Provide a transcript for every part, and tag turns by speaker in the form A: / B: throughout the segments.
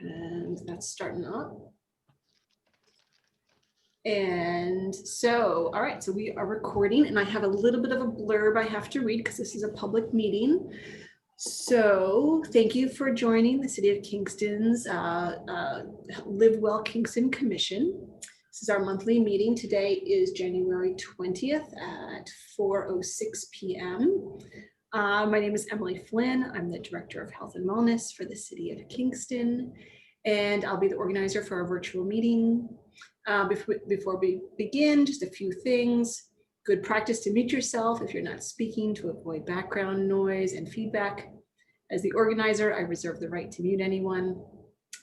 A: And that's starting up. And so, all right, so we are recording and I have a little bit of a blurb I have to read because this is a public meeting. So thank you for joining the City of Kingston's Live Well Kingston Commission. This is our monthly meeting. Today is January 20th at 4:06 p.m. My name is Emily Flynn. I'm the Director of Health and Wellness for the City of Kingston, and I'll be the organizer for our virtual meeting. Before we begin, just a few things. Good practice to mute yourself if you're not speaking to avoid background noise and feedback. As the organizer, I reserve the right to mute anyone.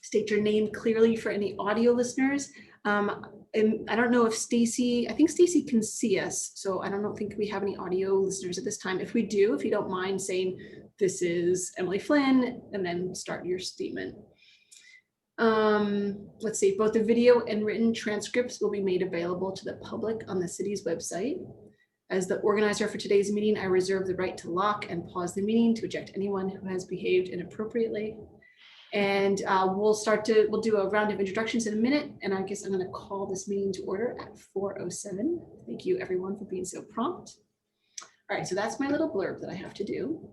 A: State your name clearly for any audio listeners. And I don't know if Stacy, I think Stacy can see us, so I don't think we have any audio listeners at this time. If we do, if you don't mind saying, this is Emily Flynn, and then start your statement. Let's see, both the video and written transcripts will be made available to the public on the city's website. As the organizer for today's meeting, I reserve the right to lock and pause the meeting to eject anyone who has behaved inappropriately. And we'll do a round of introductions in a minute, and I guess I'm going to call this meeting to order at 4:07. Thank you everyone for being so prompt. All right, so that's my little blurb that I have to do.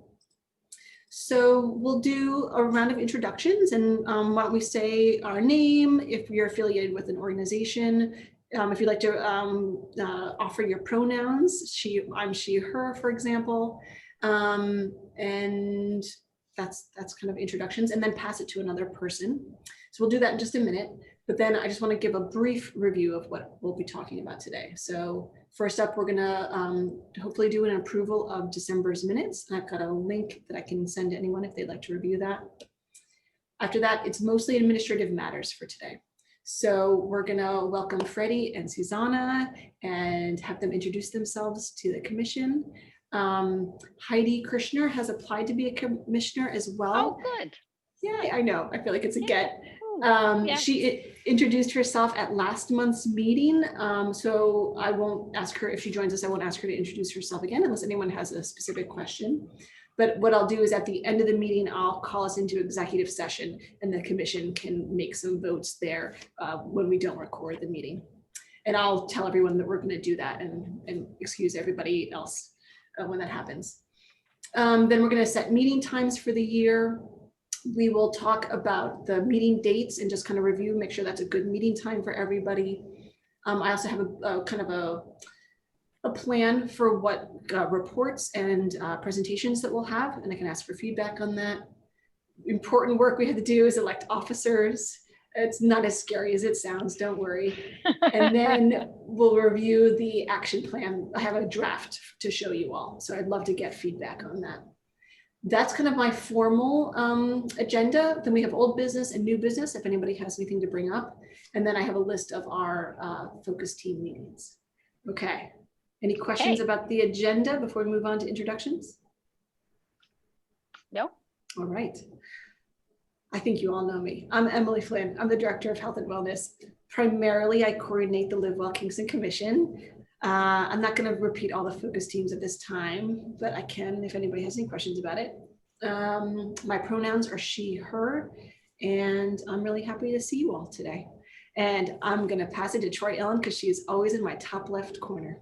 A: So we'll do a round of introductions, and why don't we say our name, if you're affiliated with an organization, if you'd like to offer your pronouns, I'm she, her, for example, and that's kind of introductions, and then pass it to another person. So we'll do that in just a minute, but then I just want to give a brief review of what we'll be talking about today. So first up, we're gonna hopefully do an approval of December's minutes. I've got a link that I can send to anyone if they'd like to review that. After that, it's mostly administrative matters for today. So we're gonna welcome Freddie and Susanna and have them introduce themselves to the commission. Heidi Krishner has applied to be a commissioner as well.
B: Oh, good.
A: Yeah, I know. I feel like it's a get.
B: Yeah.
A: She introduced herself at last month's meeting. So I won't ask her if she joins us. I won't ask her to introduce herself again unless anyone has a specific question. But what I'll do is at the end of the meeting, I'll call us into executive session and the commission can make some votes there when we don't record the meeting. And I'll tell everyone that we're going to do that and excuse everybody else when that happens. Then we're going to set meeting times for the year. We will talk about the meeting dates and just kind of review, make sure that's a good meeting time for everybody. I also have a kind of a plan for what reports and presentations that we'll have, and I can ask for feedback on that. Important work we have to do is elect officers. It's not as scary as it sounds, don't worry. And then we'll review the action plan. I have a draft to show you all, so I'd love to get feedback on that. That's kind of my formal agenda. Then we have old business and new business, if anybody has anything to bring up. And then I have a list of our focus team meetings. Okay, any questions about the agenda before we move on to introductions?
B: No.
A: All right. I think you all know me. I'm Emily Flynn. I'm the Director of Health and Wellness. Primarily, I coordinate the Live Well Kingston Commission. I'm not going to repeat all the focus teams at this time, but I can if anybody has any questions about it. My pronouns are she, her, and I'm really happy to see you all today. And I'm going to pass it to Troy Ellen because she is always in my top left corner.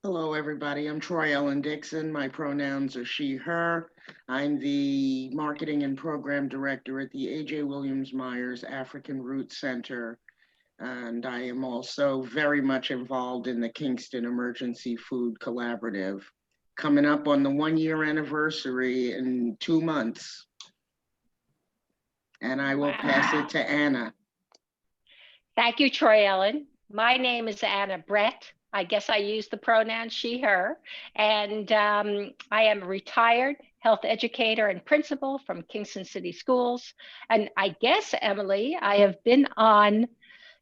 C: Hello, everybody. I'm Troy Ellen Dixon. My pronouns are she, her. I'm the Marketing and Program Director at the A.J. Williams Myers African Roots Center. And I am also very much involved in the Kingston Emergency Food Collaborative, coming up on the 1-year anniversary in 2 months. And I will pass it to Anna.
B: Thank you, Troy Ellen. My name is Anna Brett. I guess I use the pronoun she, her, and I am a retired health educator and principal from Kingston City Schools. And I guess, Emily, I have been on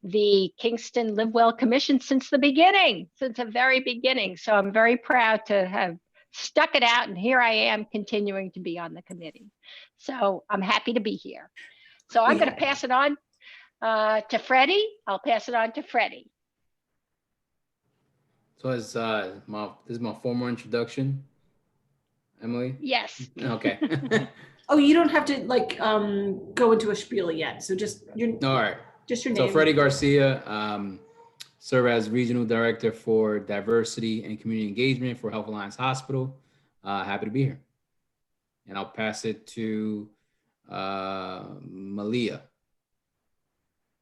B: the Kingston Live Well Commission since the beginning, since the very beginning. So I'm very proud to have stuck it out, and here I am continuing to be on the committee. So I'm happy to be here. So I'm going to pass it on to Freddie. I'll pass it on to Freddie.
D: So this is my formal introduction, Emily?
B: Yes.
D: Okay.
A: Oh, you don't have to like go into a spiel yet. So just
D: All right.
A: just your
D: So
A: name.
D: Freddie Garcia, serve as Regional Director for Diversity and Community Engagement for Health Alliance Hospital. Happy to be here. And I'll pass it to Malia.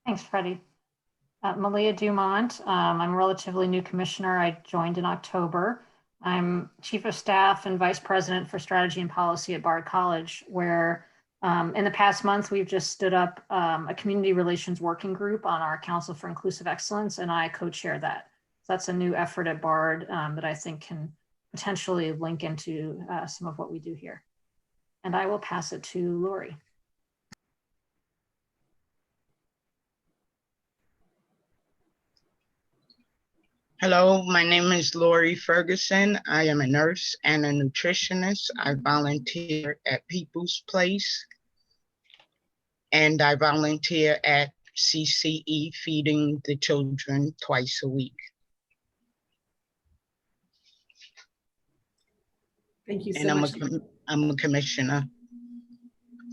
E: Thanks, Freddie. Malia Dumont. I'm a relatively new commissioner. I joined in October. I'm Chief of Staff and Vice President for Strategy and Policy at Bard College, where in the past month, we've just stood up a community relations working group on our Council for Inclusive Excellence, and I co-chair that. So that's a new effort at Bard that I think can potentially link into some of what we do here. And I will pass it to Lori.
F: Hello, my name is Lori Ferguson. I am a nurse and a nutritionist. I volunteer at People's Place, and I volunteer at CCE Feeding the Children twice a week.
A: Thank you so
F: And
A: much.
F: I'm a commissioner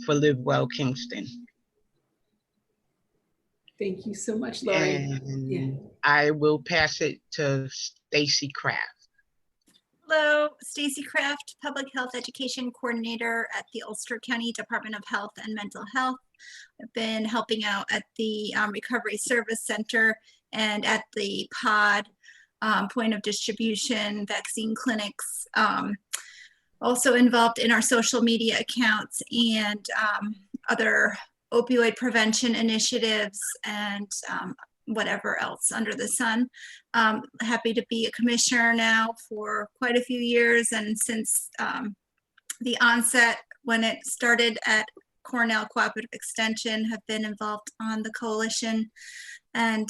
F: for Live Well Kingston.
A: Thank you so much, Lori.
F: And I will pass it to Stacy Kraft.
G: Hello, Stacy Kraft, Public Health Education Coordinator at the Ulster County Department of Health and Mental Health. I've been helping out at the Recovery Service Center and at the POD, point of distribution, vaccine clinics. Also involved in our social media accounts and other opioid prevention initiatives and whatever else under the sun. Happy to be a commissioner now for quite a few years, and since the onset when it started at Cornell Cooperative Extension, have been involved on the coalition. And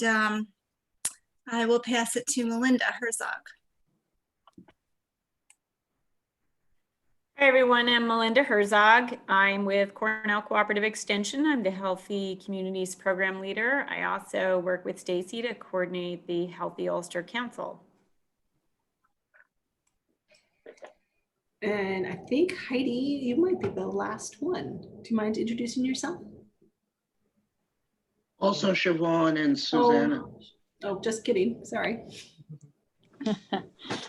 G: I will pass it to Melinda Herzog.
H: Hi everyone, I'm Melinda Herzog. I'm with Cornell Cooperative Extension. I'm the Healthy Communities Program Leader. I also work with Stacy to coordinate the Healthy Ulster Council.
A: And I think Heidi, you might be the last one. Do you mind introducing yourself?
C: Also Siobhan and Susanna.
A: Oh, just kidding. Sorry.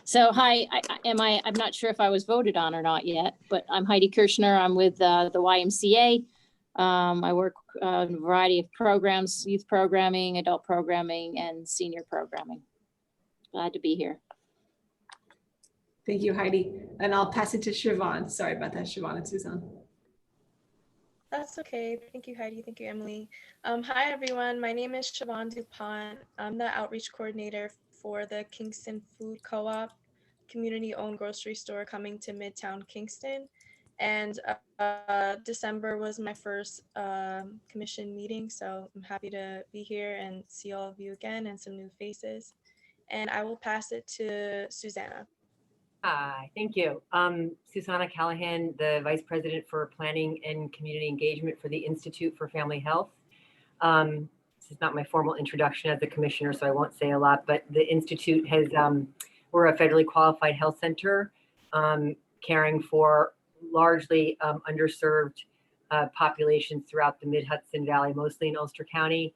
I: So hi, I'm not sure if I was voted on or not yet, but I'm Heidi Kirschner. I'm with the YMCA. I work on a variety of programs, youth programming, adult programming, and senior programming. Glad to be here.
A: Thank you, Heidi. And I'll pass it to Siobhan. Sorry about that, Siobhan and Suzanne.
J: That's okay. Thank you, Heidi. Thank you, Emily. Hi, everyone. My name is Siobhan DuPont. I'm the outreach coordinator for the Kingston Food Co-op, community-owned grocery store coming to Midtown Kingston. And December was my first commission meeting, so I'm happy to be here and see all of you again and some new faces. And I will pass it to Susanna.
K: Hi, thank you. Susanna Callahan, the Vice President for Planning and Community Engagement for the Institute for Family Health. This is not my formal introduction as a commissioner, so I won't say a lot, but the Institute has, we're a federally qualified health center caring for largely underserved populations throughout the Mid-Hudson Valley, mostly in Ulster County.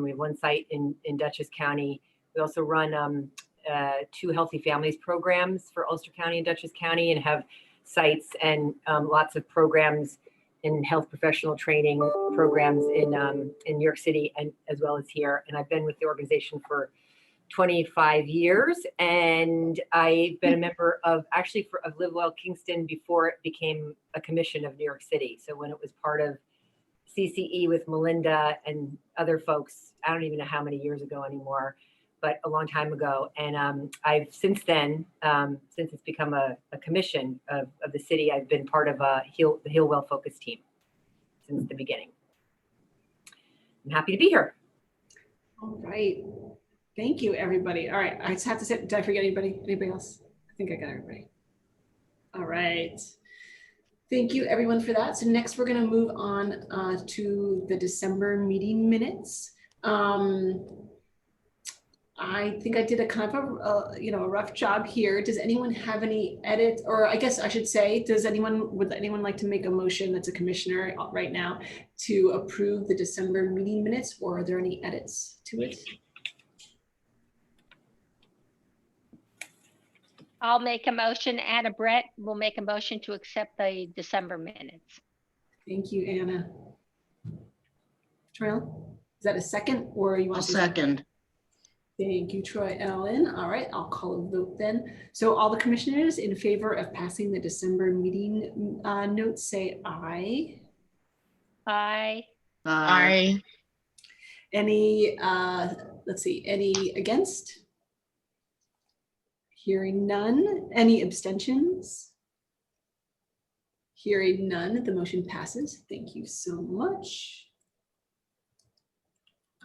K: We have one site in Dutchess County. We also run 2 Healthy Families programs for Ulster County and Dutchess County, and have sites and lots of programs in health professional training programs in New York City and as well as here. And I've been with the organization for 25 years, and I've been a member of Live Well Kingston before it became a commission of New York City. So when it was part of CCE with Melinda and other folks, I don't even know how many years ago anymore, but a long time ago. And I've since then, since it's become a commission of the city, I've been part of the Heal Well Focus team since the beginning. I'm happy to be here.
A: All right. Thank you, everybody. All right. I just have to say, did I forget anybody? Anybody else? I think I got everybody. All right. Thank you, everyone, for that. So next, we're going to move on to the December meeting minutes. I think I did a kind of a rough job here. Does anyone have any edits, or I guess I should say, would anyone like to make a motion that's a commissioner right now to approve the December meeting minutes, or are there any edits to it?
B: I'll make a motion. Anna Brett will make a motion to accept the December minutes.
A: Thank you, Anna. Trail, is that a second, or you want
C: I'll
A: to?
C: second.
A: Thank you, Troy Ellen. All right, I'll call a vote then. So all the commissioners in favor of passing the December meeting notes say aye.
B: Aye.
F: I,
A: Any, let's see, any against? Hearing none. Any abstentions? Hearing none, the motion passes. Thank you so much.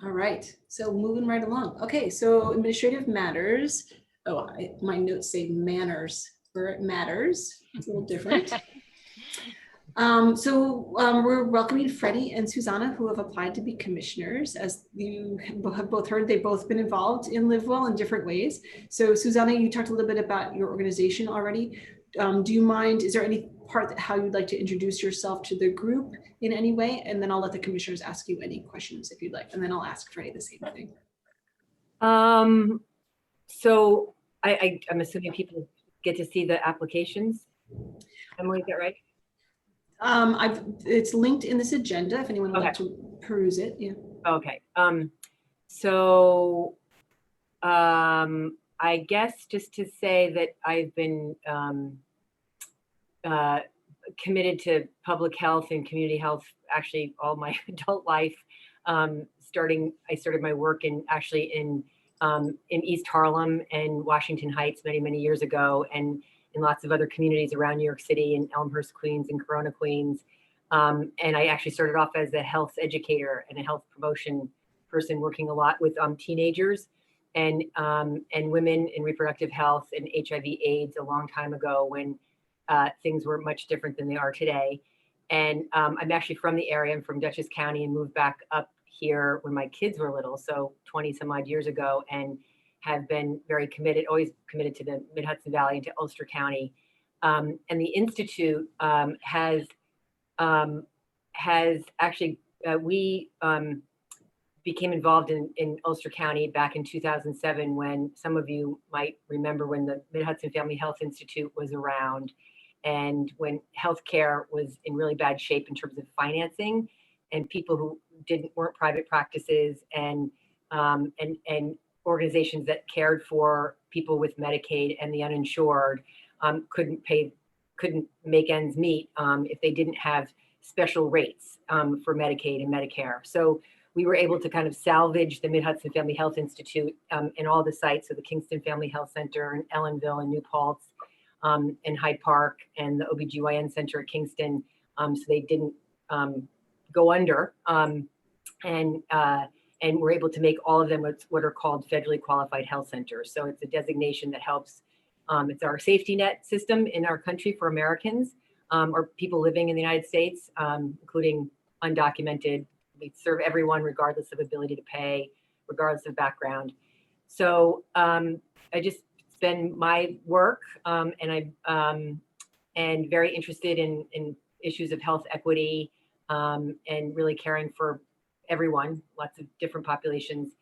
A: All right, so moving right along. Okay, so administrative matters. Oh, my notes say manners, or it matters. It's a little different. We're welcoming Freddie and Susanna, who have applied to be commissioners. As you have both heard, they've both been involved in LiveWell in different ways. So Susanna, you talked a little bit about your organization already. Do you mind, is there any part that how you'd like to introduce yourself to the group in any way? And then I'll let the commissioners ask you any questions if you'd like. And then I'll ask Freddie the same thing.
K: So I'm assuming people get to see the applications. Emily, is that right?
A: It's linked in this agenda if anyone would like to peruse it. Yeah.
K: Okay. I guess just to say that I've been committed to public health and community health actually all my adult life. I started my work in East Harlem and Washington Heights many years ago, and in lots of other communities around New York City and Elmhurst, Queens, and Corona, Queens. And I actually started off as a health educator and a health promotion person, working a lot with teenagers and women in reproductive health and HIV/AIDS a long time ago when things were much different than they are today. And I'm actually from the area. I'm from Dutchess County and moved back up here when my kids were little, so 20 some odd years ago, and have been very committed, always committed to the Mid-Hudson Valley and to Ulster County. And the Institute has actually, we became involved in Ulster County back in 2007, when some of you might remember when the Mid-Hudson Family Health Institute was around, and when healthcare was in really bad shape in terms of financing, and people who weren't private practices and organizations that cared for people with Medicaid and the uninsured couldn't make ends meet if they didn't have special rates for Medicaid and Medicare. So we were able to kind of salvage the Mid-Hudson Family Health Institute in all the sites, so the Kingston Family Health Center in Ellenville and New Paltz and Hyde Park, and the OBGYN Center at Kingston, so they didn't go under. And we're able to make all of them what are called federally qualified health centers. So it's a designation that helps, it's our safety net system in our country for Americans or people living in the United States, including undocumented. We serve everyone regardless of ability to pay, regardless of background. So I just spend my work and very interested in issues of health equity and really caring for everyone, lots of different populations.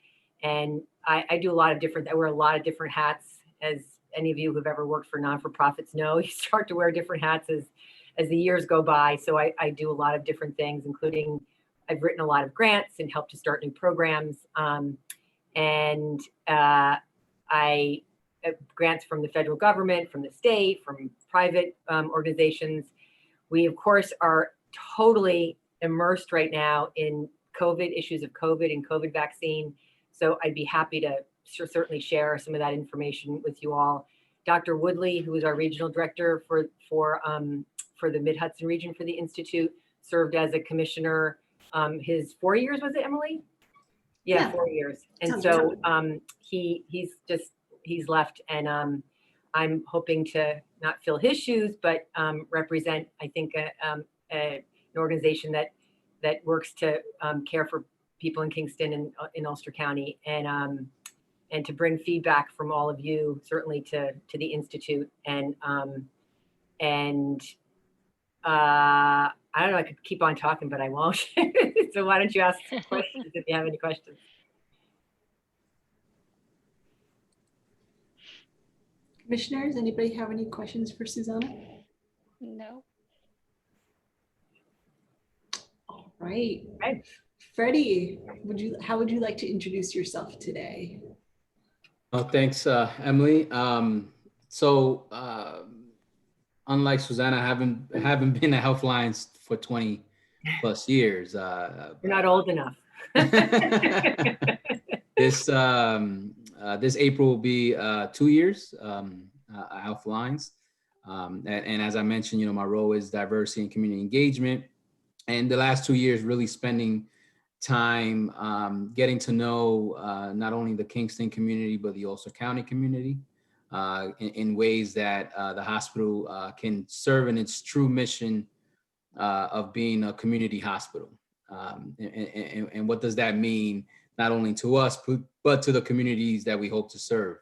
K: And I do a lot of different, I wear a lot of different hats. As any of you who've ever worked for non-for-profits know, you start to wear different hats as the years go by. So I do a lot of different things, including I've written a lot of grants and helped to start new programs. Grants from the federal government, from the state, from private organizations. We, of course, are totally immersed right now in COVID, issues of COVID and COVID vaccine. So I'd be happy to certainly share some of that information with you all. Dr. Woodley, who is our regional director for the Mid-Hudson region for the Institute, served as a commissioner his 4 years, was it, Emily? Yeah, 4 years. And so he's left, and I'm hoping to not fill his shoes, but represent, I think, an organization that works to care for people in Kingston and in Ulster County, and to bring feedback from all of you, certainly to the Institute. And I don't know, I could keep on talking, but I won't. So why don't you ask questions if you have any questions?
A: Commissioners, anybody have any questions for Susanna?
B: No.
A: All right.
K: Okay.
A: Freddie, how would you like to introduce yourself today?
D: Oh, thanks, Emily. Unlike Susanna, I haven't been at Healthlines for 20 plus years.
K: You're not old enough.
D: This April will be 2 years at Healthlines. And as I mentioned, my role is diversity and community engagement. And the last 2 years, really spending time getting to know not only the Kingston community, but the Ulster County community in ways that the hospital can serve in its true mission of being a community hospital. And what does that mean, not only to us, but to the communities that we hope to serve?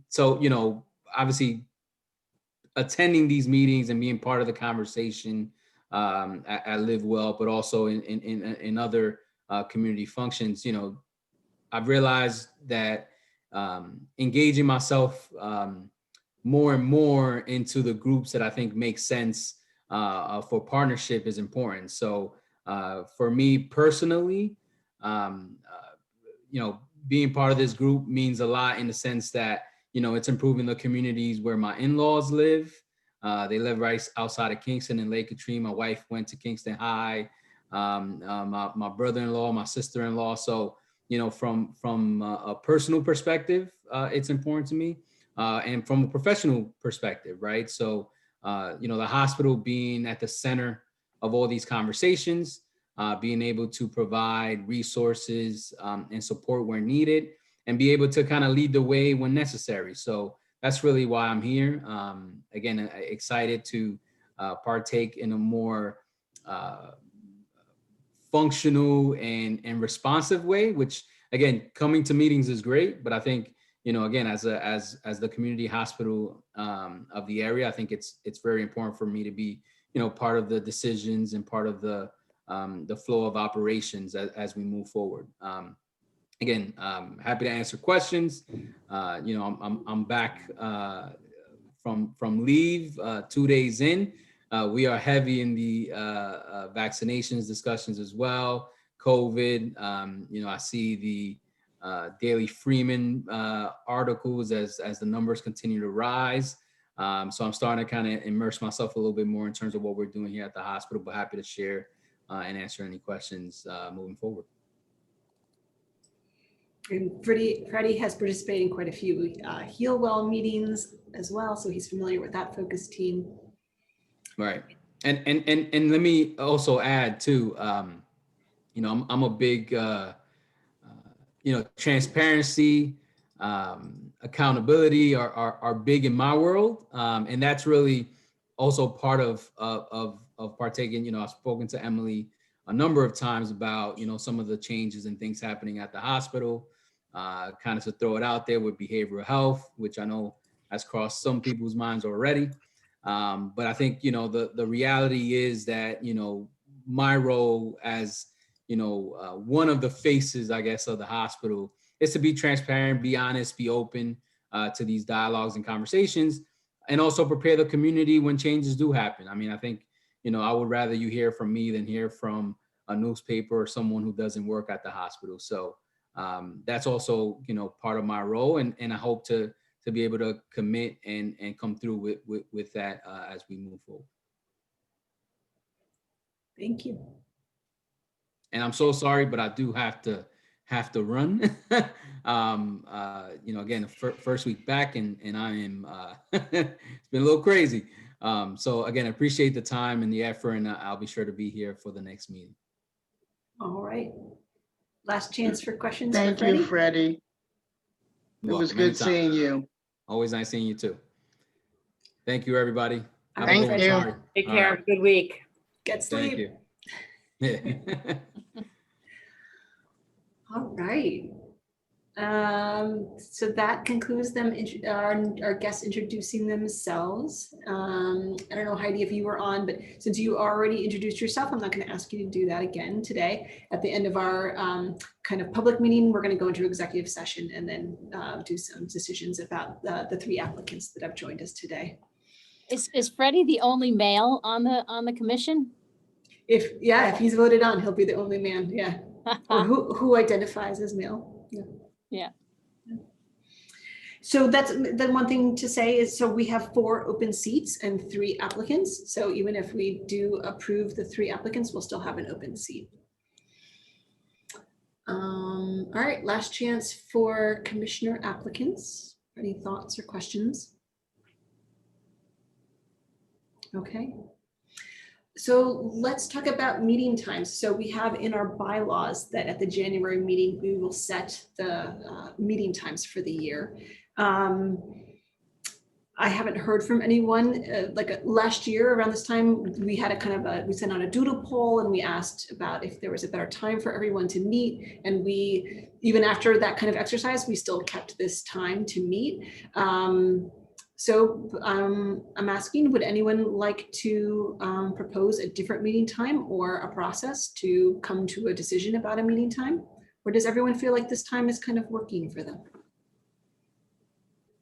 D: So, obviously, attending these meetings and being part of the conversation at Livewell, but also in other community functions, I've realized that engaging myself more and more into the groups that I think make sense for partnership is important. So for me personally, being part of this group means a lot in the sense that, it's improving the communities where my in-laws live. They live right outside of Kingston in Lake Katrine. My wife went to Kingston High. My brother-in-law, my sister-in-law. So, from a personal perspective, it's important to me, and from a professional perspective, right? So, the hospital being at the center of all these conversations, being able to provide resources and support where needed, and be able to kind of lead the way when necessary. So that's really why I'm here. Again, excited to partake in a more functional and responsive way, which again, coming to meetings is great, but I think, again, as the community hospital of the area, I think it's very important for me to be, part of the decisions and part of the flow of operations as we move forward. Again, happy to answer questions. I'm back from leave 2 days in. We are heavy in the vaccinations discussions as well. COVID, I see the Daily Freeman articles as the numbers continue to rise. So I'm starting to kind of immerse myself a little bit more in terms of what we're doing here at the hospital, but happy to share and answer any questions moving forward.
A: And Freddie has participated in quite a few Heal Well meetings as well, so he's familiar with that focus team. Right,
D: and let me also add too. I'm a big transparency, accountability are big in my world, and that's really also part of partaking. I've spoken to Emily a number of times about some of the changes and things happening at the hospital. Kind of to throw it out there with behavioral health, which I know has crossed some people's minds already. But I think the reality is that my role as one of the faces, I guess, of the hospital is to be transparent, be honest, be open to these dialogues and conversations, and also prepare the community when changes do happen. I mean, I think I would rather you hear from me than hear from a newspaper or someone who doesn't work at the hospital. So that's also part of my role, and I hope to be able to commit and come through with that as we move forward.
A: Thank you.
D: And I'm so sorry, but I do have to run. Again, first week back, and I am it's been a little crazy. So again, I appreciate the time and the effort, and I'll be sure to be here for the next meeting.
A: All right. Last chance for questions.
C: Thank you, Freddie. It was good seeing you.
D: Always nice seeing you too. Thank you, everybody.
C: Thank you.
K: Take care. Have a good week.
A: Get sleep.
D: Thank you.
A: All right. So that concludes them, our guests introducing themselves. I don't know, Heidi, if you were on, but since you already introduced yourself, I'm not going to ask you to do that again today. At the end of our kind of public meeting, we're going to go into executive session and then do some decisions about the 3 applicants that have joined us today.
I: Is Freddie the only male on the commission?
A: If he's voted on, he'll be the only man. Yeah, or who identifies as male. Yeah.
I: Yeah.
A: So that's the one thing to say is, so we have 4 open seats and 3 applicants. So even if we do approve the 3 applicants, we'll still have an open seat. All right, last chance for commissioner applicants. Any thoughts or questions? Okay. So let's talk about meeting times. So we have in our bylaws that at the January meeting, we will set the meeting times for the year. I haven't heard from anyone, last year around this time, we had we sent out a doodle poll and we asked about if there was a better time for everyone to meet. And we, even after that kind of exercise, we still kept this time to meet. So I'm asking, would anyone like to propose a different meeting time or a process to come to a decision about a meeting time? Or does everyone feel like this time is kind of working for them?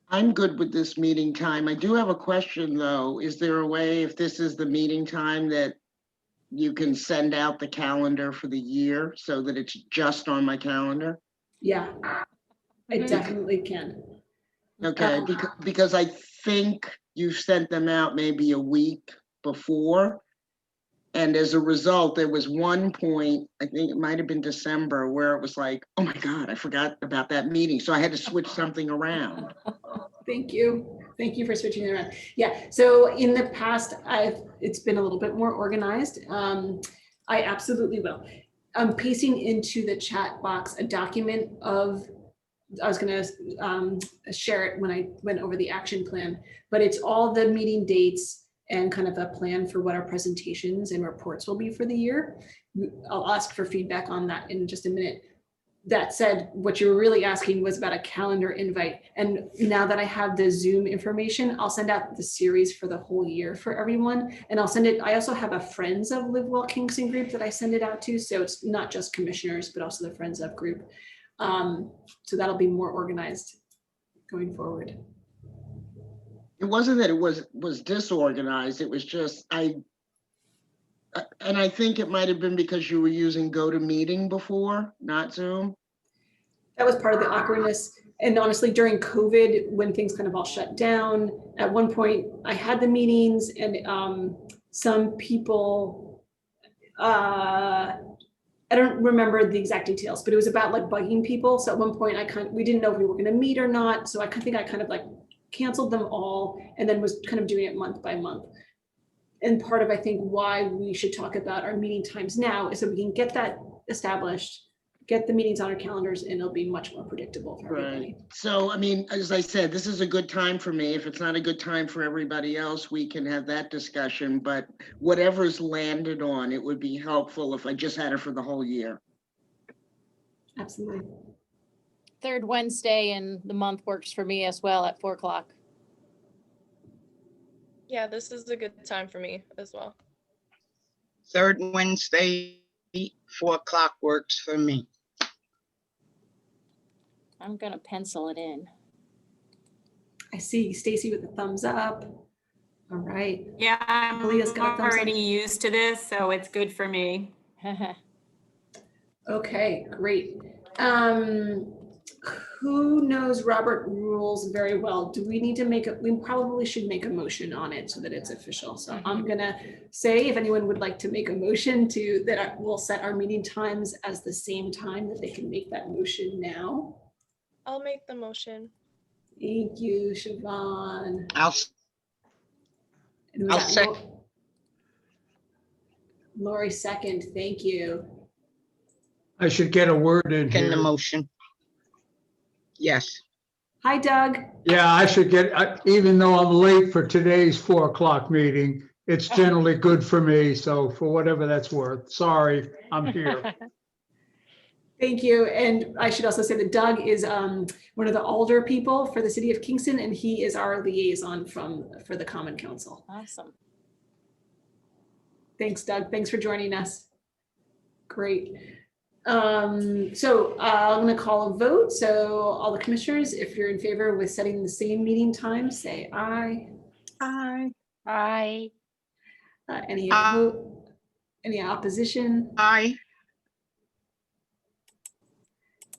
C: I'm good with this meeting time. I do have a question though. Is there a way, if this is the meeting time, that you can send out the calendar for the year so that it's just on my calendar?
A: Yeah, I definitely can.
C: Okay, because I think you sent them out maybe a week before. And as a result, there was one point, I think it might have been December, where it was like, oh my God, I forgot about that meeting. So I had to switch something around.
A: Thank you. Thank you for switching it around. Yeah, so in the past, it's been a little bit more organized. I absolutely will. I'm pasting into the chat box a document of, I was gonna share it when I went over the action plan, but it's all the meeting dates and kind of a plan for what our presentations and reports will be for the year. I'll ask for feedback on that in just a minute. That said, what you were really asking was about a calendar invite. And now that I have the Zoom information, I'll send out the series for the whole year for everyone. And I'll send it, I also have a Friends of Livewall Kingston group that I send it out to. So it's not just commissioners, but also the Friends of group. So that'll be more organized going forward.
C: It wasn't that it was disorganized. It was just, and I think it might have been because you were using GoToMeeting before, not Zoom.
A: That was part of the awkwardness. And honestly, during COVID, when things kind of all shut down, at one point I had the meetings and some people, I don't remember the exact details, but it was about like bugging people. So at one point we didn't know if we were gonna meet or not. So I think I kind of like canceled them all and then was kind of doing it month by month. And part of, I think, why we should talk about our meeting times now is so we can get that established, get the meetings on our calendars, and it'll be much more predictable for everybody.
C: Right. So, I mean, as I said, this is a good time for me. If it's not a good time for everybody else, we can have that discussion, but whatever's landed on, it would be helpful if I just had it for the whole year.
A: Absolutely.
I: Third Wednesday in the month works for me as well at 4 o'clock.
J: Yeah, this is a good time for me as well.
F: Third Wednesday, 4 o'clock works for me.
I: I'm gonna pencil it in.
A: I see Stacy with the thumbs up. All right.
H: Yeah, I'm
A: Leah's got a thumbs up.
H: already used to this, so it's good for me.
A: Okay, great. Who knows Robert rules very well? Do we need to we probably should make a motion on it so that it's official. So I'm gonna say if anyone would like to make a motion we'll set our meeting times as the same time, that they can make that motion now.
J: I'll make the motion.
A: Thank you, Siobhan.
F: I'll second.
A: Lori second, thank you.
L: I should get a word in
F: Second the
L: here.
F: motion. Yes.
A: Hi, Doug.
L: Yeah, I should get, even though I'm late for today's 4 o'clock meeting, it's generally good for me. So for whatever that's worth, sorry, I'm here.
A: Thank you. And I should also say that Doug is one of the older people for the city of Kingston, and he is our liaison for the Common Council.
I: Awesome.
A: Thanks, Doug. Thanks for joining us. Great. So I'm going to call a vote. So all the commissioners, if you're in favor with setting the same meeting time, say aye.
G: Aye.
B: Aye.
A: Any opposed? Any opposition?
F: Aye.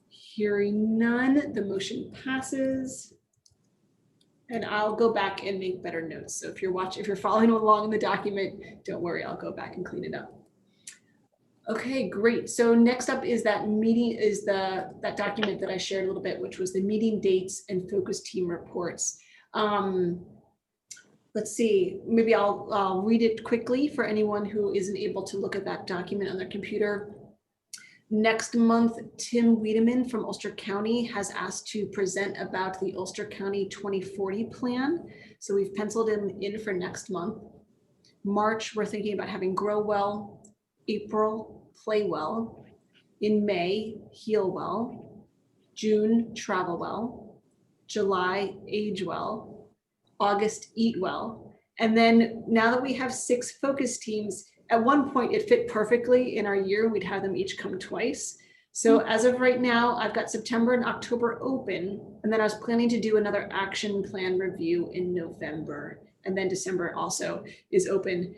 A: Hearing none, the motion passes. And I'll go back and make better notes. So if you're following along in the document, don't worry, I'll go back and clean it up. Okay, great. So next up is that document that I shared a little bit, which was the meeting dates and focus team reports. Let's see, maybe I'll read it quickly for anyone who isn't able to look at that document on their computer. Next month, Tim Wiedemann from Ulster County has asked to present about the Ulster County 2040 plan. So we've penciled him in for next month. March, we're thinking about having Grow Well. April, Play Well. In May, Heal Well. June, Travel Well. July, Age Well. August, Eat Well. And then now that we have 6 focus teams, at one point it fit perfectly in our year. We'd have them each come twice. So as of right now, I've got September and October open. And then I was planning to do another action plan review in November. And then December also is open.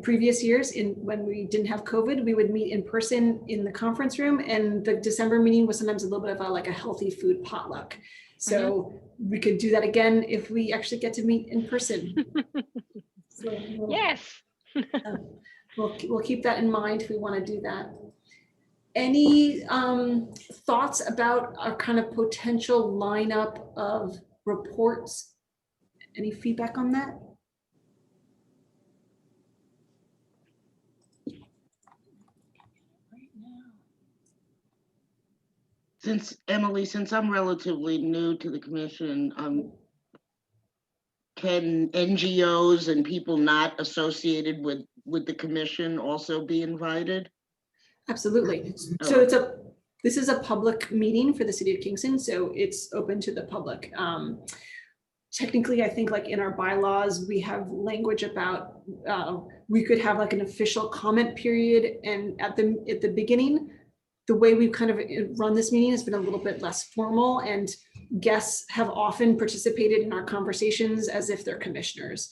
A: Previous years, when we didn't have COVID, we would meet in person in the conference room, and the December meeting was sometimes a little bit of like a healthy food potluck. So we could do that again if we actually get to meet in person. So
B: Yes.
A: we'll keep that in mind if we want to do that. Any thoughts about our kind of potential lineup of reports? Any feedback on that?
C: Since I'm relatively new to the commission, can NGOs and people not associated with the commission also be invited?
A: Absolutely. So this is a public meeting for the city of Kingston, so it's open to the public. Technically, I think like in our bylaws, we have language about we could have like an official comment period, and at the beginning, the way we've kind of run this meeting has been a little bit less formal, and guests have often participated in our conversations as if they're commissioners.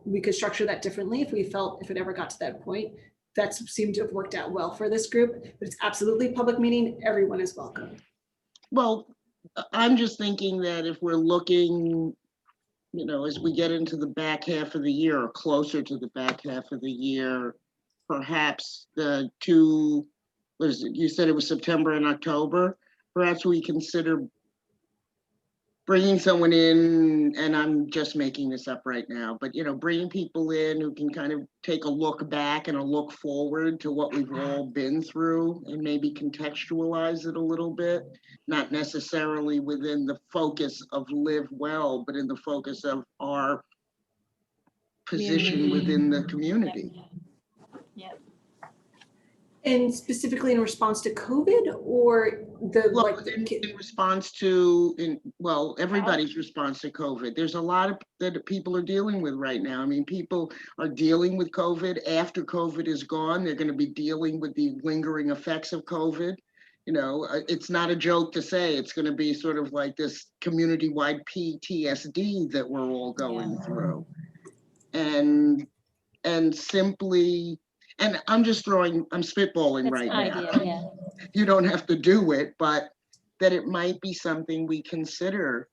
A: We could structure that differently if it ever got to that point. That seemed to have worked out well for this group, but it's absolutely a public meeting. Everyone is welcome.
C: Well, I'm just thinking that if we're looking, as we get into the back half of the year or closer to the back half of the year, perhaps the two, you said it was September and October, perhaps we consider bringing someone in, and I'm just making this up right now, but bringing people in who can kind of take a look back and a look forward to what we've all been through and maybe contextualize it a little bit, not necessarily within the focus of Live Well, but in the focus of our position within the community.
E: Yeah.
A: And specifically in response to COVID, or
C: in response to, everybody's response to COVID. There's a lot that people are dealing with right now. I mean, people are dealing with COVID after COVID is gone. They're going to be dealing with the lingering effects of COVID. It's not a joke to say it's going to be sort of like this community-wide PTSD that we're all going through. And simply, and I'm spitballing right now.
I: Yeah.
C: You don't have to do it, but that it might be something we consider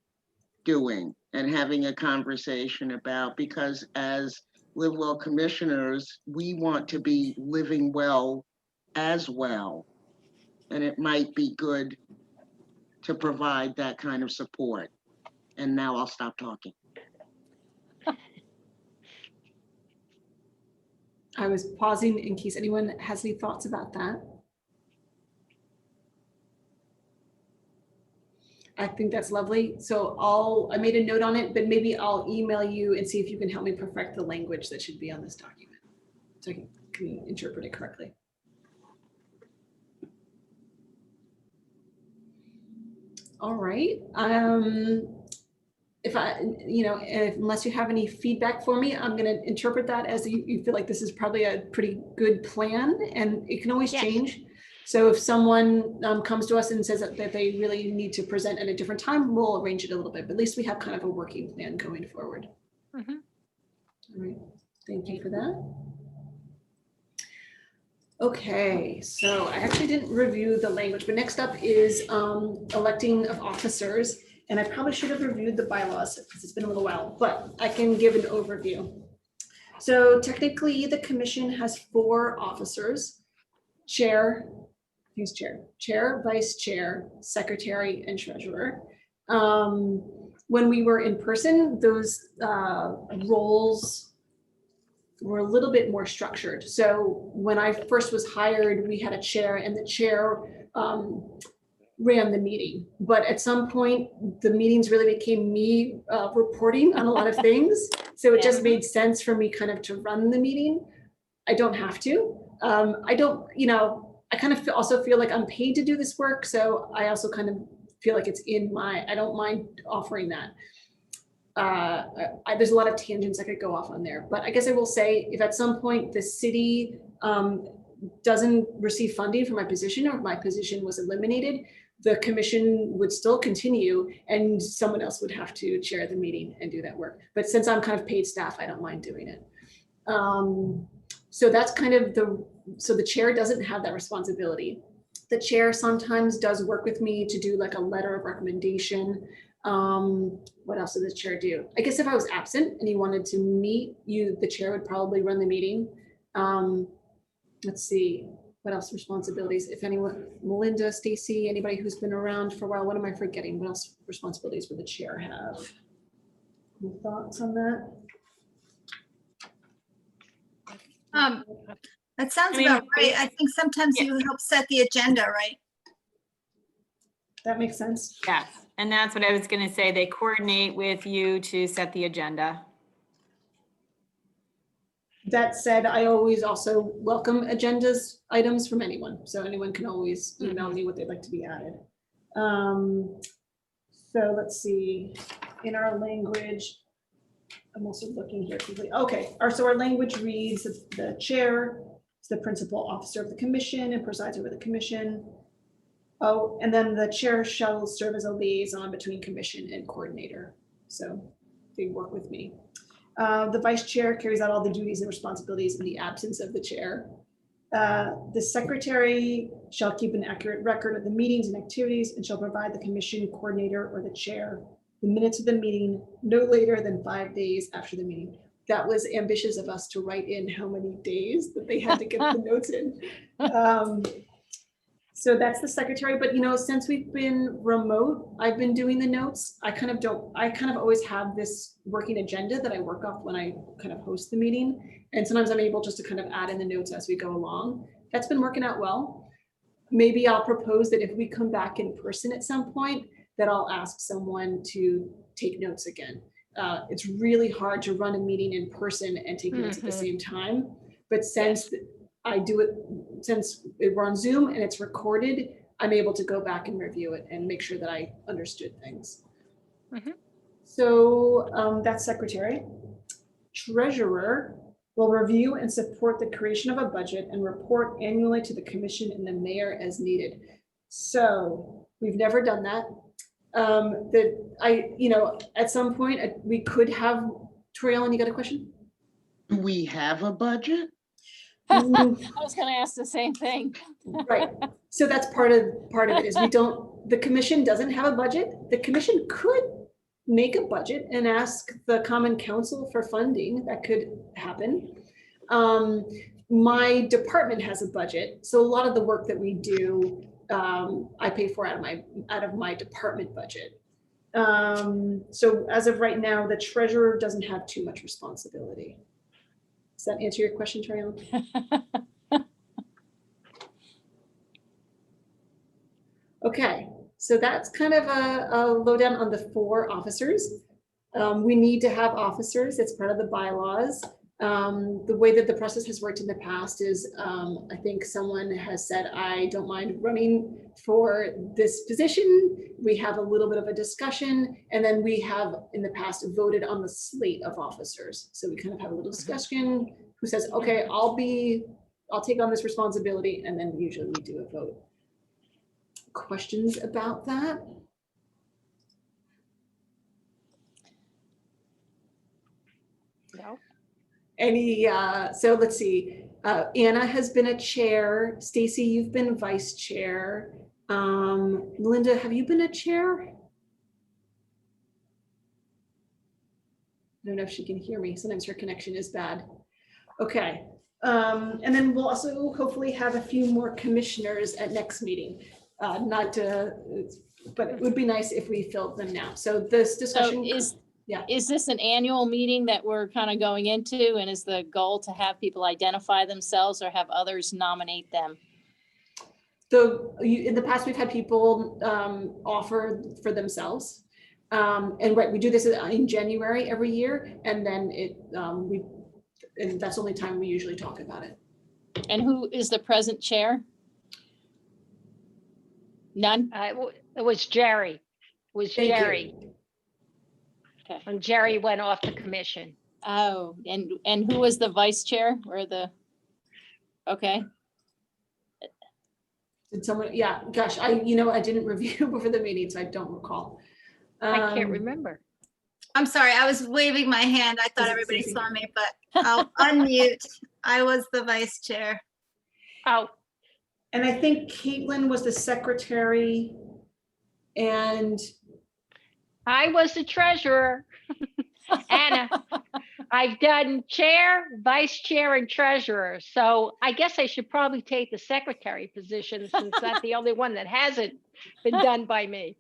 C: doing and having a conversation about, because as Live Well commissioners, we want to be living well as well. And it might be good to provide that kind of support. And now I'll stop talking.
A: I was pausing in case anyone has any thoughts about that. I think that's lovely. So I made a note on it, but maybe I'll email you and see if you can help me perfect the language that should be on this document so I can interpret it correctly. All right. If I, unless you have any feedback for me, I'm going to interpret that as you feel like this is probably a pretty good plan, and it can always
B: Yes.
A: change. So if someone comes to us and says that they really need to present at a different time, we'll arrange it a little bit, but at least we have kind of a working plan going forward.
B: Mhm.
A: All right, thank you for that. Okay, so I actually didn't review the language, but next up is electing of officers. And I probably should have reviewed the bylaws because it's been a little while, but I can give an overview. So technically, the commission has 4 officers: chair, who's chair? Chair, vice chair, secretary, and treasurer. When we were in person, those roles were a little bit more structured. So when I first was hired, we had a chair, and the chair ran the meeting. But at some point, the meetings really became me reporting on a lot of things. So it just made sense for me kind of to run the meeting. I don't have to. I don't, I kind of also feel like I'm paid to do this work. So I also kind of feel like it's I don't mind offering that. There's a lot of tangents I could go off on there, but I guess I will say, if at some point the city doesn't receive funding for my position, or my position was eliminated, the commission would still continue, and someone else would have to chair the meeting and do that work. But since I'm kind of paid staff, I don't mind doing it. So that's kind of so the chair doesn't have that responsibility. The chair sometimes does work with me to do like a letter of recommendation. What else does the chair do? I guess if I was absent and you wanted to meet, the chair would probably run the meeting. Let's see, what else responsibilities? If anyone, Melinda, Stacy, anybody who's been around for a while, what am I forgetting? What else responsibilities would the chair have? Any thoughts on that?
G: That sounds about right. I think sometimes you help set the agenda, right?
A: That makes sense.
H: Yes, and that's what I was going to say. They coordinate with you to set the agenda.
A: That said, I always also welcome items from anyone. So anyone can always email me what they'd like to be added. So let's see, in our language, I'm also looking here quickly. Okay, so our language reads that the chair is the principal officer of the commission and presides over the commission. Oh, and then the chair shall serve as a liaison between commission and coordinator. So they work with me. The vice chair carries out all the duties and responsibilities in the absence of the chair. The secretary shall keep an accurate record of the meetings and activities and shall provide the commission coordinator or the chair the minutes of the meeting no later than 5 days after the meeting. That was ambitious of us to write in how many days that they had to get the notes in. So that's the secretary, but since we've been remote, I've been doing the notes. I kind of always have this working agenda that I work off when I kind of host the meeting. And sometimes I'm able just to kind of add in the notes as we go along. That's been working out well. Maybe I'll propose that if we come back in person at some point, that I'll ask someone to take notes again. It's really hard to run a meeting in person and take notes at the same time. But since I do it, since we're on Zoom and it's recorded, I'm able to go back and review it and make sure that I understood things. So that's secretary. Treasurer will review and support the creation of a budget and report annually to the commission and the mayor as needed. So we've never done that. At some point we could have, Tori Ellen, you got a question?
C: Do we have a budget?
I: I was going to ask the same thing.
A: Right. So that's part of it is the commission doesn't have a budget. The commission could make a budget and ask the Common Council for funding. That could happen. My department has a budget. So a lot of the work that we do, I pay for out of my department budget. So as of right now, the treasurer doesn't have too much responsibility. Does that answer your question, Tori? Okay, so that's kind of a lowdown on the 4 officers. We need to have officers. It's part of the bylaws. The way that the process has worked in the past is, I think someone has said, I don't mind running for this position. We have a little bit of a discussion, and then we have in the past voted on the slate of officers. So we kind of have a little discussion, who says, okay, I'll take on this responsibility, and then usually we do a vote. Questions about that?
B: No.
A: So let's see, Anna has been a chair. Stacy, you've been vice chair. Melinda, have you been a chair? I don't know if she can hear me. Sometimes her connection is bad. Okay. And then we'll also hopefully have a few more commissioners at next meeting. But it would be nice if we filled them now. So this discussion
I: Is this an annual meeting that we're kind of going into, and is the goal to have people identify themselves or have others nominate them?
A: So in the past, we've had people offer for themselves. And right, we do this in January every year, and then and that's the only time we usually talk about it.
I: And who is the present chair? None?
B: It was Jerry. It was
A: Thank you.
B: Jerry.
I: Okay.
B: And Jerry went off the commission.
I: Oh, and who was the vice chair or the, okay.
A: Did someone, yeah, gosh, I didn't review before the meeting, so I don't recall.
B: I can't remember.
G: I'm sorry, I was waving my hand. I thought everybody saw me, but I'll unmute. I was the vice chair.
B: Oh,
A: And I think Caitlin was the secretary, and
B: I was the treasurer. Anna, I've done chair, vice chair, and treasurer. So I guess I should probably take the secretary position, since that's the only one that hasn't been done by me.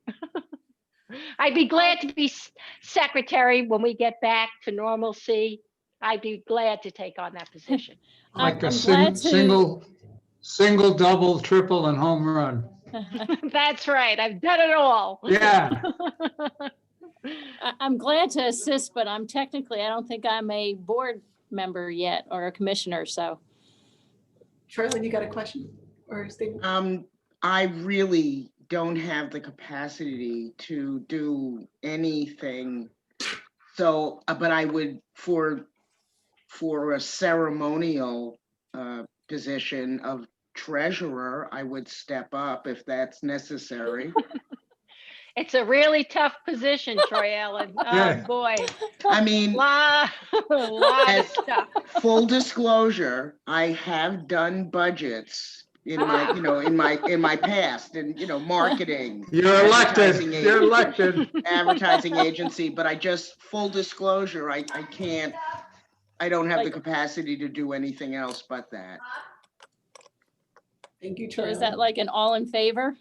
B: I'd be glad to be secretary when we get back to normalcy. I'd be glad to take on that position.
L: Like a
I: I'm glad to-
L: single, double, triple, and home run.
B: That's right. I've done it all.
L: Yeah.
I: I'm glad to assist, but I don't think I'm a board member yet or a commissioner, so.
A: Charlie, you got a question or a statement?
C: I really don't have the capacity to do anything. So, but I would, for a ceremonial position of treasurer, I would step up if that's necessary.
B: It's a really tough position, Troy Allen. Oh,
L: Yeah.
B: boy.
C: I mean,
B: lot of stuff.
C: full disclosure, I have done budgets in my, in my past, and marketing.
L: You're elected.
C: advertising
L: You're
C: agency,
L: elected.
C: Advertising agency, but I just, full disclosure, I don't have the capacity to do anything else but that.
A: Thank you,
I: So
A: Charlie.
I: is that like an all in favor?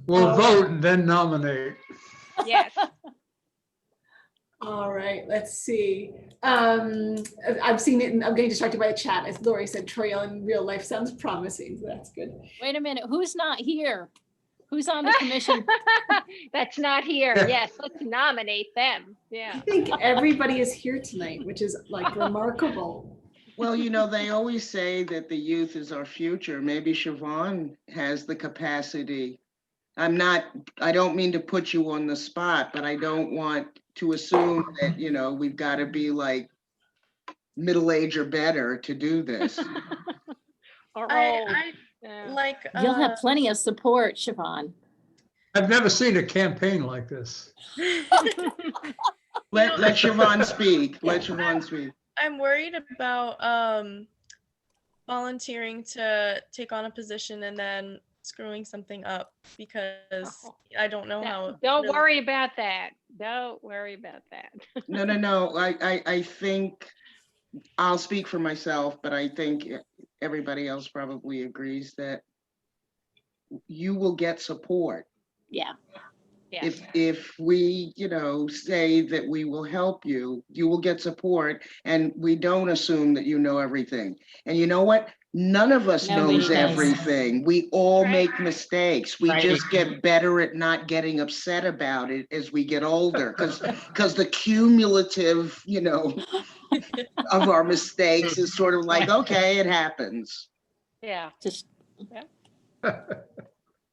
L: We'll vote and then nominate.
B: Yes.
A: All right, let's see. I've seen it, and I'm getting distracted by the chat. As Lori said, Troy in real life sounds promising, so that's good.
I: Wait a minute, who's not here? Who's on the commission?
B: That's not here. Yes, let's nominate them.
A: I
B: Yeah.
A: think everybody is here tonight, which is like remarkable.
C: Well, they always say that the youth is our future. Maybe Siobhan has the capacity. I don't mean to put you on the spot, but I don't want to assume that, we've got to be like middle age or better to do this.
B: Or
J: I
B: yeah.
J: like
I: You'll have plenty of support, Siobhan.
L: I've never seen a campaign like this.
C: Let Siobhan speak. Let Siobhan speak.
J: I'm worried about volunteering to take on a position and then screwing something up, because I don't know how.
B: Don't worry about that. Don't worry about that.
C: No. I think, I'll speak for myself, but I think everybody else probably agrees that you will get support.
I: Yeah.
B: Yes.
C: If we, say that we will help you, you will get support, and we don't assume that you know everything. And you know what? None of us
I: Nobody
C: knows
I: does.
C: everything. We all
B: Right.
C: make mistakes. We
F: Right.
C: just get better at not getting upset about it as we get older, because the cumulative, of our mistakes is sort of like, okay, it happens.
B: Yeah.
I: Just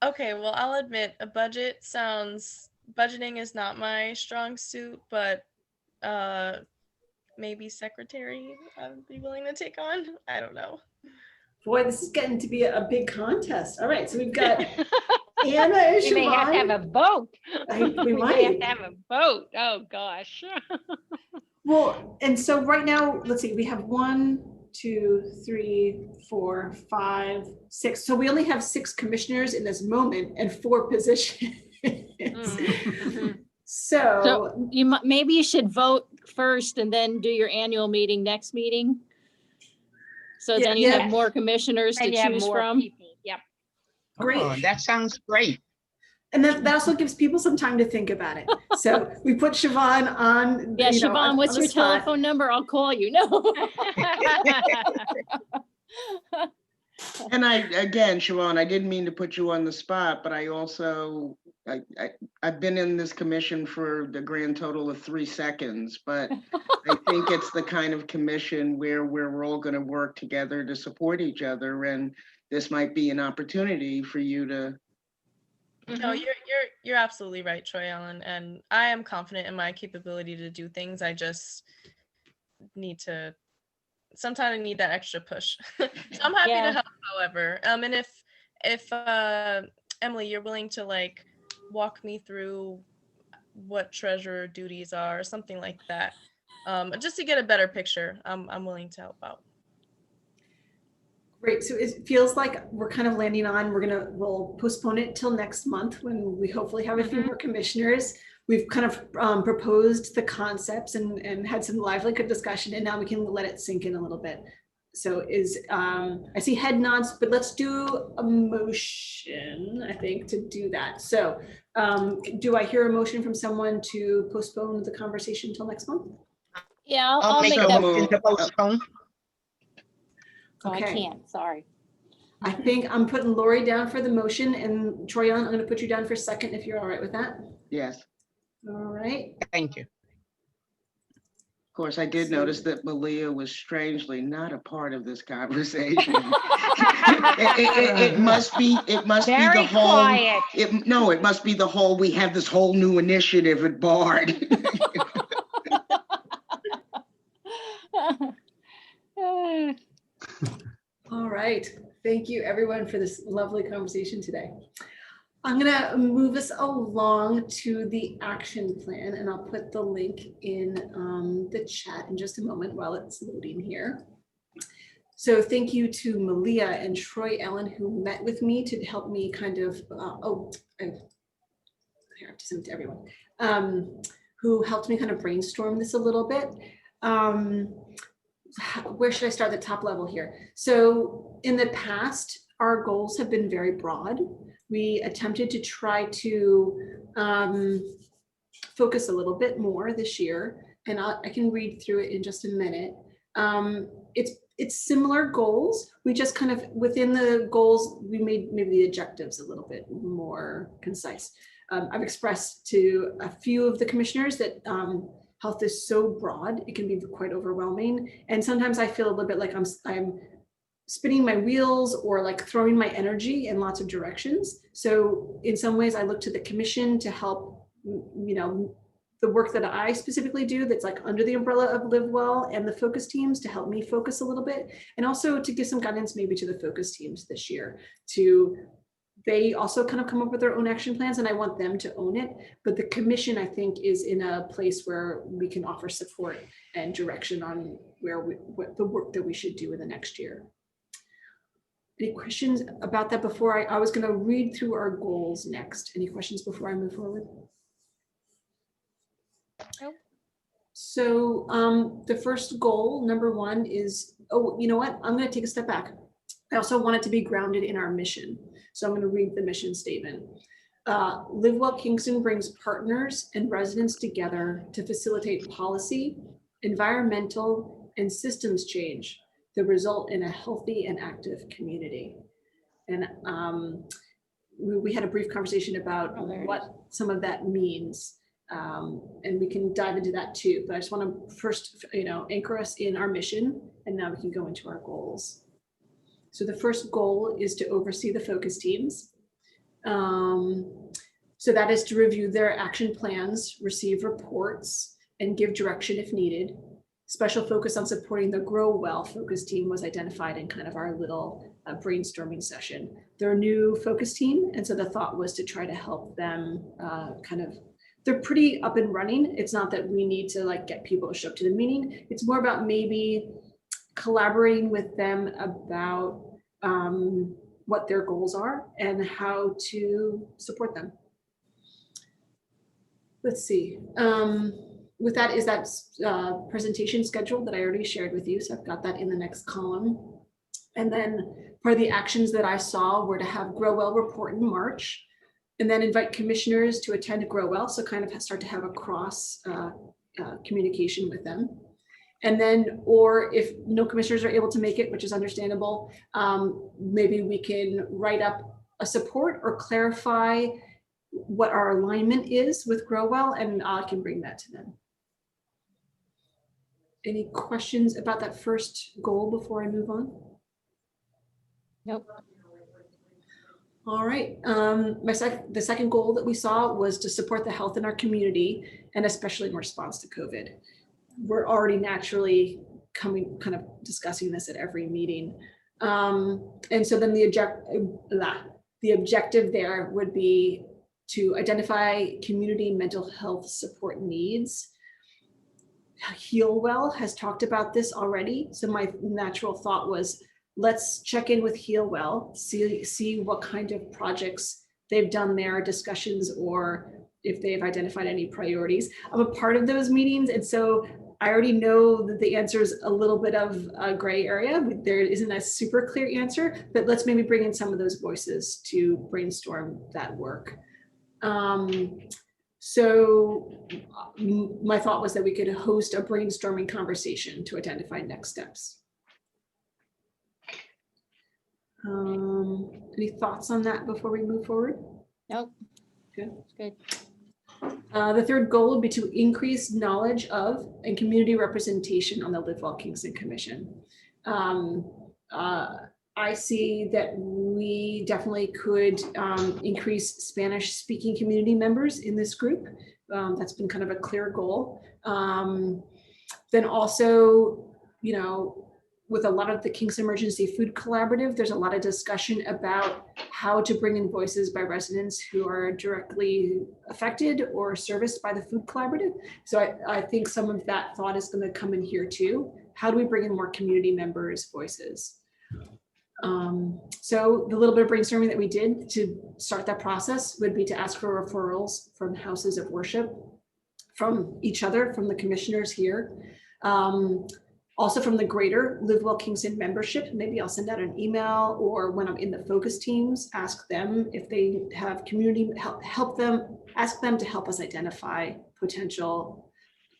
J: Okay, well, I'll admit budgeting is not my strong suit, but maybe secretary I'd be willing to take on. I don't know.
A: Boy, this is getting to be a big contest. All right, so we've got Anna and
B: We may have to have
A: Siobhan.
B: a vote.
A: We
B: may
A: might.
B: have to have a vote. Oh, gosh.
A: Well, and so right now, let's see, we have 1, 2, 3, 4, 5, 6. So we only have 6 commissioners in this moment and 4 positions.
B: Mhm.
A: So
I: maybe you should vote first and then do your annual meeting next meeting. So
A: Yeah,
I: then you have
B: yes.
I: more commissioners to
B: And you have
I: choose
B: more
I: from.
B: people. Yep.
A: great.
F: Oh, that sounds great.
A: And that also gives people some time to think about it. So we put Siobhan on.
I: Yeah,
A: Siobhan,
I: Siobhan, what's your telephone number? I'll call you. No.
C: And again, Siobhan, I didn't mean to put you on the spot, but I've been in this commission for the grand total of 3 seconds, but I think it's the kind of commission where we're all going to work together to support each other. And this might be an opportunity for you to.
J: No, you're absolutely right, Troy Allen, and I am confident in my capability to do things. I just sometimes I need that extra push. So I'm happy to help, however. And if Emily, you're willing to like walk me through what treasurer duties are or something like that, just to get a better picture, I'm willing to help out.
A: Great. So it feels like we're kind of landing on, we'll postpone it till next month when we hopefully have a few more commissioners. We've kind of proposed the concepts and had some lively good discussion, and now we can let it sink in a little bit. So I see head nods, but let's do a motion, I think, to do that. So do I hear a motion from someone to postpone the conversation until next month?
I: Yeah,
F: I'll make
I: that.
F: a motion to postpone.
I: Oh,
A: Okay.
I: I can't, sorry.
A: I think I'm putting Lori down for the motion, and Troy, I'm going to put you down for second if you're all right with that.
C: Yes.
A: All right.
F: Thank you.
C: Of course, I did notice that Malia was strangely not a part of this conversation. it must be
B: Very
C: the whole.
B: quiet.
C: It must be the whole. We have this whole new initiative at Bard.
A: All right. Thank you, everyone, for this lovely conversation today. I'm going to move us along to the action plan, and I'll put the link in the chat in just a moment while it's loading here. So thank you to Malia and Troy Allen, who met with me to help me kind of, I have to send it to everyone, who helped me kind of brainstorm this a little bit. Where should I start at the top level here? So in the past, our goals have been very broad. We attempted to try to focus a little bit more this year, and I can read through it in just a minute. It's similar goals. We just kind of, within the goals, we made maybe the objectives a little bit more concise. I've expressed to a few of the commissioners that health is so broad, it can be quite overwhelming. And sometimes I feel a little bit like I'm spinning my wheels or like throwing my energy in lots of directions. So in some ways I look to the commission to help, the work that I specifically do that's like under the umbrella of Livewell and the focus teams to help me focus a little bit. And also to give some guidance maybe to the focus teams this year they also kind of come up with their own action plans, and I want them to own it. But the commission, I think, is in a place where we can offer support and direction on what the work that we should do in the next year. Any questions about that before I was going to read through our goals next? Any questions before I move forward?
B: Nope.
A: So the first goal, number 1, is, you know what? I'm going to take a step back. I also want it to be grounded in our mission. So I'm going to read the mission statement. Livewell Kingston brings partners and residents together to facilitate policy, environmental, and systems change that result in a healthy and active community. And we had a brief conversation about what some of that means. And we can dive into that too, but I just want to first, anchor us in our mission, and now we can go into our goals. So the first goal is to oversee the focus teams. So that is to review their action plans, receive reports, and give direction if needed. Special focus on supporting the Grow Well focus team was identified in kind of our little brainstorming session. They're a new focus team, and so the thought was to try to help them they're pretty up and running. It's not that we need to get people to show up to the meeting. It's more about maybe collaborating with them about what their goals are and how to support them. Let's see. With that is that presentation schedule that I already shared with you. So I've got that in the next column. And then part of the actions that I saw were to have Grow Well report in March, and then invite commissioners to attend Grow Well. So kind of start to have a cross communication with them. And then, or if no commissioners are able to make it, which is understandable, maybe we can write up a support or clarify what our alignment is with Grow Well, and I can bring that to them. Any questions about that first goal before I move on?
I: Nope.
A: All right. The second goal that we saw was to support the health in our community, and especially in response to COVID. We're already naturally kind of discussing this at every meeting. And so then the objective there would be to identify community mental health support needs. Heal Well has talked about this already. So my natural thought was, let's check in with Heal Well, see what kind of projects they've done there, discussions, or if they've identified any priorities. I'm a part of those meetings, and so I already know that the answer is a little bit of a gray area. There isn't a super clear answer, but let's maybe bring in some of those voices to brainstorm that work. So my thought was that we could host a brainstorming conversation to identify next steps. Any thoughts on that before we move forward?
I: Nope.
A: Good.
I: Good.
A: The third goal would be to increase knowledge of and community representation on the Live Well Kingston Commission. I see that we definitely could increase Spanish speaking community members in this group. That's been kind of a clear goal. Then also, with a lot of the Kingston Emergency Food Collaborative, there's a lot of discussion about how to bring in voices by residents who are directly affected or serviced by the food collaborative. So I think some of that thought is going to come in here too. How do we bring in more community members' voices? So the little bit of brainstorming that we did to start that process would be to ask for referrals from houses of worship, from each other, from the commissioners here. Also from the greater Live Well Kingston membership. Maybe I'll send out an email, or when I'm in the focus teams, ask them if they have community help them, ask them to help us identify potential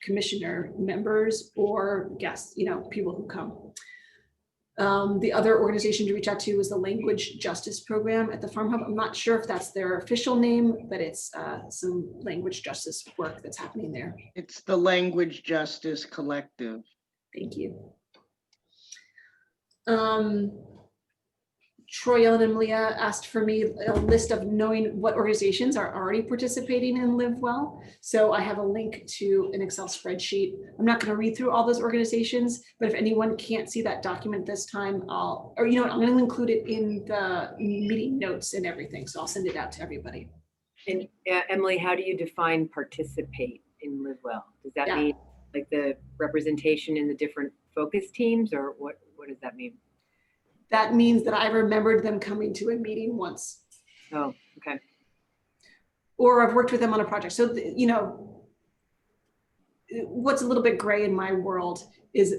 A: commissioner members or guests, people who come. The other organization to reach out to was the Language Justice Program at the Farm Hub. I'm not sure if that's their official name, but it's some language justice work that's happening there.
C: It's the Language Justice Collective.
A: Thank you. Troy, Ellen, and Malia asked for me a list of knowing what organizations are already participating in Live Well. So I have a link to an Excel spreadsheet. I'm not going to read through all those organizations, but if anyone can't see that document this time, I'm going to include it in the meeting notes and everything. So I'll send it out to everybody.
K: And Emily, how do you define participate in Live Well? Does that mean like the representation in the different focus teams, or what does that mean?
A: That means that I remembered them coming to a meeting once.
K: Oh, okay.
A: Or I've worked with them on a project. So, what's a little bit gray in my world is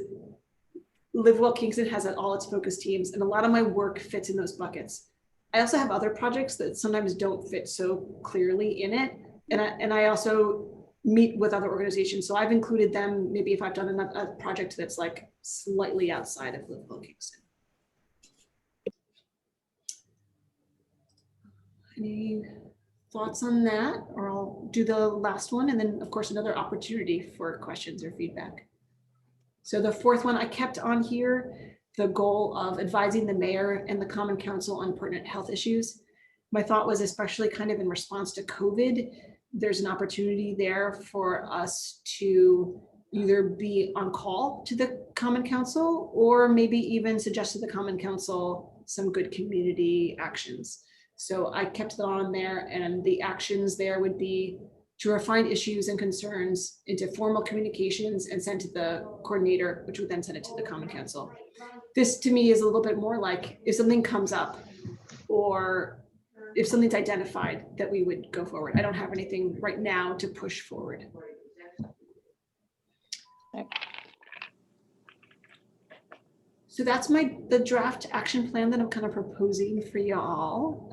A: Live Well Kingston has all its focus teams, and a lot of my work fits in those buckets. I also have other projects that sometimes don't fit so clearly in it. And I also meet with other organizations. So I've included them, maybe if I've done a project that's like slightly outside of livewall Kingston. Any thoughts on that? Or I'll do the last one, and then of course another opportunity for questions or feedback. So the fourth one I kept on here, the goal of advising the mayor and the common council on pertinent health issues. My thought was, especially kind of in response to COVID, there's an opportunity there for us to either be on call to the common council, or maybe even suggest to the common council some good community actions. So I kept that on there, and the actions there would be to refine issues and concerns into formal communications and send to the coordinator, which would then send it to the common council. This to me is a little bit more like if something comes up or if something's identified, that we would go forward. I don't have anything right now to push forward. So that's the draft action plan that I'm kind of proposing for y'all.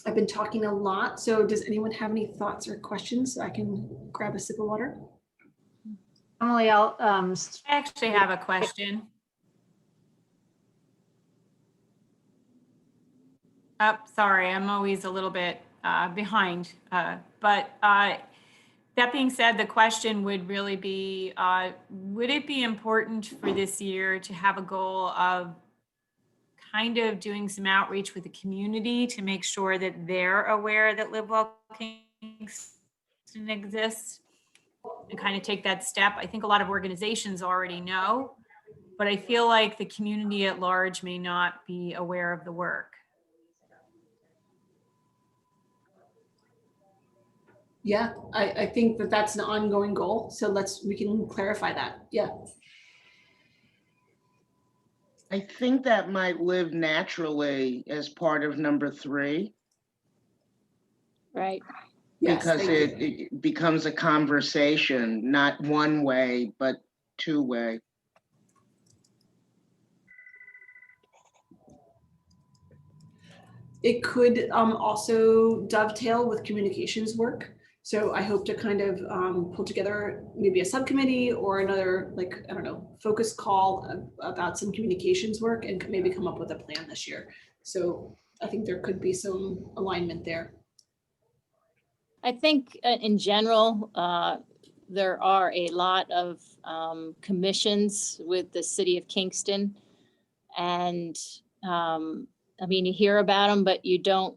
A: I've been talking a lot, so does anyone have any thoughts or questions so I can grab a sip of water?
E: Emily, I'll
H: I actually have a question. Oh, sorry, I'm always a little bit behind. But that being said, the question would really be, would it be important for this year to have a goal of kind of doing some outreach with the community to make sure that they're aware that livewall Kingston exists and kind of take that step? I think a lot of organizations already know, but I feel like the community at large may not be aware of the work.
A: Yeah, I think that that's an ongoing goal. So we can clarify that. Yeah.
C: I think that might live naturally as part of number 3.
I: Right.
A: Yes,
C: because it becomes a conversation, not one way, but 2-way.
A: It could also dovetail with communications work. So I hope to kind of pull together maybe a subcommittee or another, like, I don't know, focus call about some communications work and maybe come up with a plan this year. So I think there could be some alignment there.
I: I think in general, there are a lot of commissions with the city of Kingston. And I mean, you hear about them, but you don't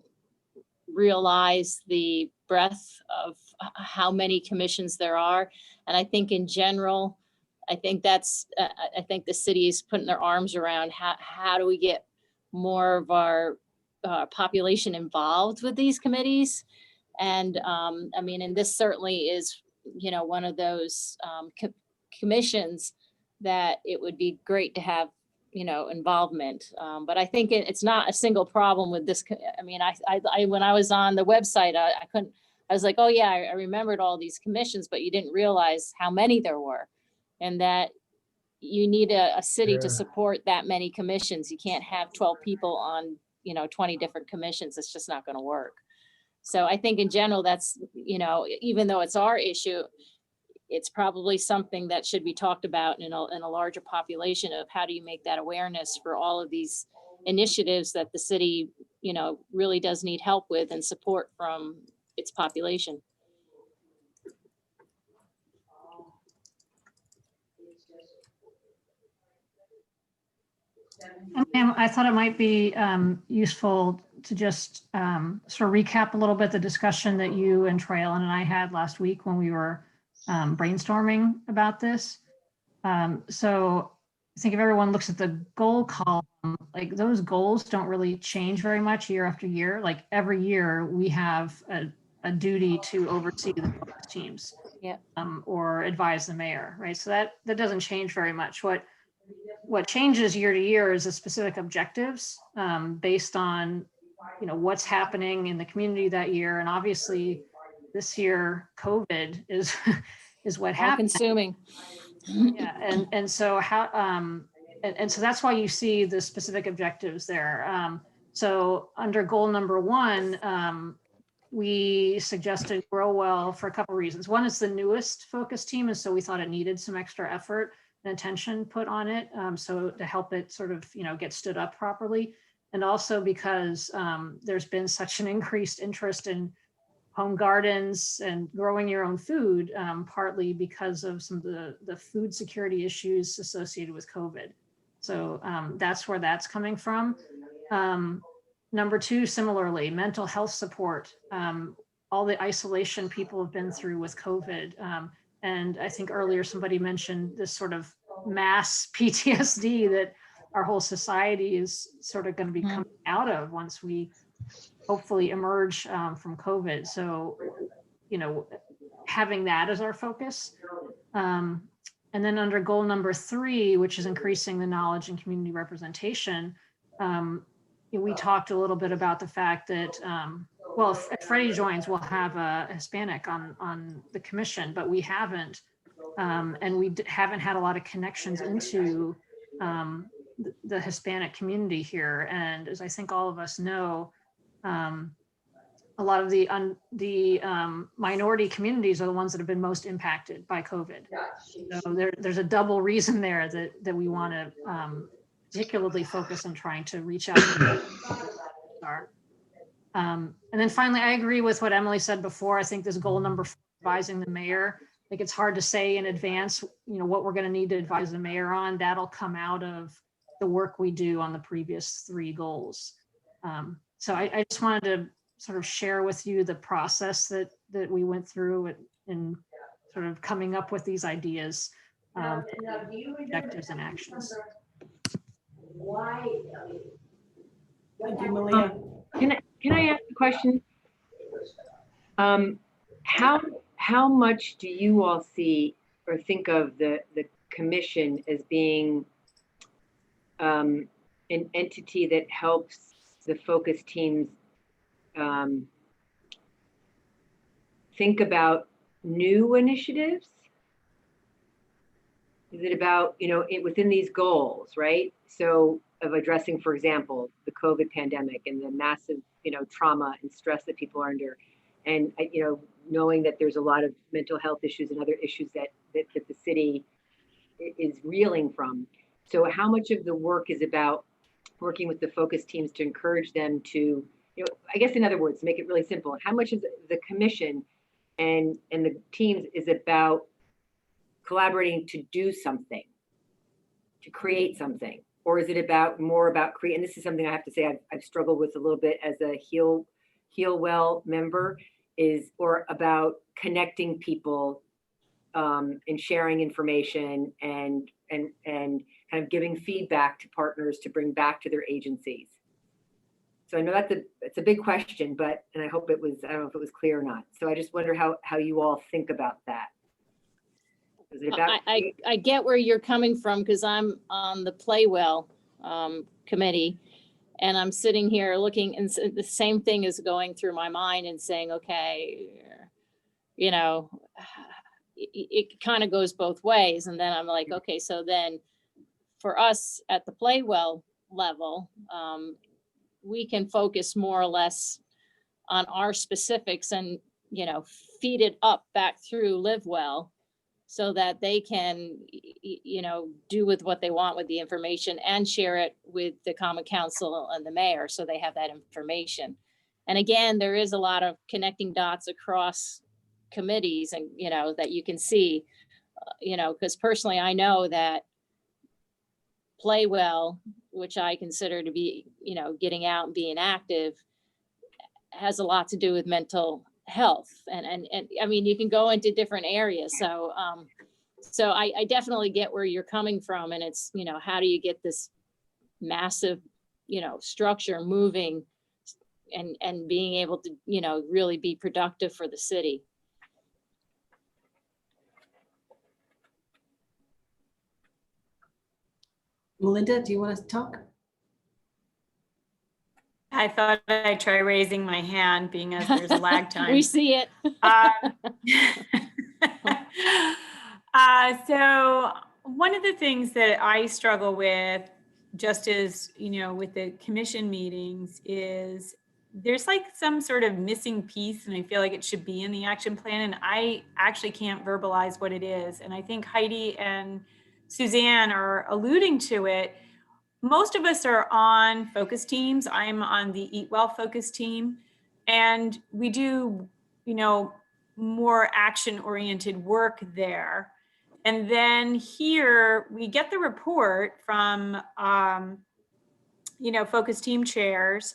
I: realize the breadth of how many commissions there are. And I think in general, I think I think the city is putting their arms around how do we get more of our population involved with these committees. And I mean, and this certainly is, you know, one of those commissions that it would be great to have, you know, involvement. But I think it's not a single problem with this. I mean, I when I was on the website, I was like, oh yeah, I remembered all these commissions, but you didn't realize how many there were, and that you need a city to support that many commissions. You can't have 12 people on, you know, 20 different commissions. It's just not going to work. So I think in general, that's, you know, even though it's our issue, it's probably something that should be talked about in a larger population of how do you make that awareness for all of these initiatives that the city, you know, really does need help with and support from its population.
E: I thought it might be useful to just sort of recap a little bit the discussion that you and Troy Ellen and I had last week when we were brainstorming about this. So I think if everyone looks at the goal column, like those goals don't really change very much year after year. Like every year we have a duty to oversee the focus teams, or advise the mayor, right? So that doesn't change very much. What changes year to year is the specific objectives based on, you know, what's happening in the community that year. And obviously this year, COVID is what happened.
I: Consuming.
E: Yeah, and so how and so that's why you see the specific objectives there. So under goal number 1, we suggested grow well for a couple of reasons. One is the newest focus team, and so we thought it needed some extra effort. and attention put on it. So to help it sort of, get stood up properly. And also because there's been such an increased interest in home gardens and growing your own food, partly because of some of the food security issues associated with COVID. So that's where that's coming from. Number two, similarly, mental health support, all the isolation people have been through with COVID. And I think earlier somebody mentioned this sort of mass PTSD that our whole society is sort of going to be coming out of once we hopefully emerge from COVID. So, having that as our focus. And then under goal number 3, which is increasing the knowledge and community representation, we talked a little bit about the fact that, well, if Freddie joins, we'll have a Hispanic on the commission, but we haven't. And we haven't had a lot of connections into the Hispanic community here. And as I think all of us know, a lot of the minority communities are the ones that have been most impacted by COVID. So there's a double reason there that we want to particularly focus on trying to reach out to them. And then finally, I agree with what Emily said before. I think this goal number 4, advising the mayor, I think it's hard to say in advance, what we're going to need to advise the mayor on. That'll come out of the work we do on the previous 3 goals. So I just wanted to sort of share with you the process that we went through in sort of coming up with these ideas, objectives and actions.
A: Thank you, Malia.
K: Can I ask a question? How much do you all see or think of the commission as being an entity that helps the focus teams think about new initiatives? Is it about, within these goals, right? So of addressing, for example, the COVID pandemic and the massive, trauma and stress that people are under. And, knowing that there's a lot of mental health issues and other issues that the city is reeling from. So how much of the work is about working with the focus teams to encourage them to, I guess in other words, to make it really simple, how much is the commission and the teams is about collaborating to do something, to create something? Or is it more about create? And this is something I have to say I've struggled with a little bit as a Heal Well member, or about connecting people and sharing information and kind of giving feedback to partners to bring back to their agencies. So I know it's a big question, and I hope I don't know if it was clear or not. So I just wonder how you all think about that. Is it about
I: I get where you're coming from, because I'm on the Play Well committee, and I'm sitting here looking, and the same thing is going through my mind and saying, okay, it kind of goes both ways. And then I'm like, okay, so then for us at the Play Well level, we can focus more or less on our specifics and, feed it up back through Live Well, so that they can, do with what they want with the information and share it with the Common Council and the mayor, so they have that information. And again, there is a lot of connecting dots across committees, and, that you can see, because personally, I know that Play Well, which I consider to be, getting out and being active, has a lot to do with mental health. And I mean, you can go into different areas. So, so I definitely get where you're coming from. And it's, how do you get this massive, structure moving and being able to, really be productive for the city.
A: Melinda, do you want to talk?
H: I thought I'd try raising my hand, being as there's a lag time.
I: We see it.
H: So one of the things that I struggle with, just as, with the commission meetings, is there's like some sort of missing piece, and I feel like it should be in the action plan, and I actually can't verbalize what it is. And I think Heidi and Suzanne are alluding to it, most of us are on focus teams. I'm on the Eat Well focus team, and we do, more action-oriented work there. And then here we get the report from, focus team chairs.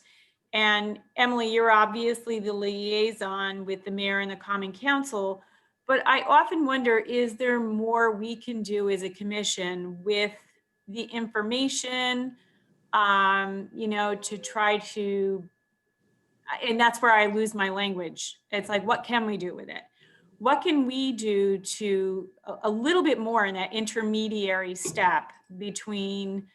H: And Emily, you're obviously the liaison with the mayor and the Common Council, but I often wonder, is there more we can do as a commission with the information, to try to, and that's where I lose my language. It's like, what can we do with it? What can we do to a little bit more in that intermediary step between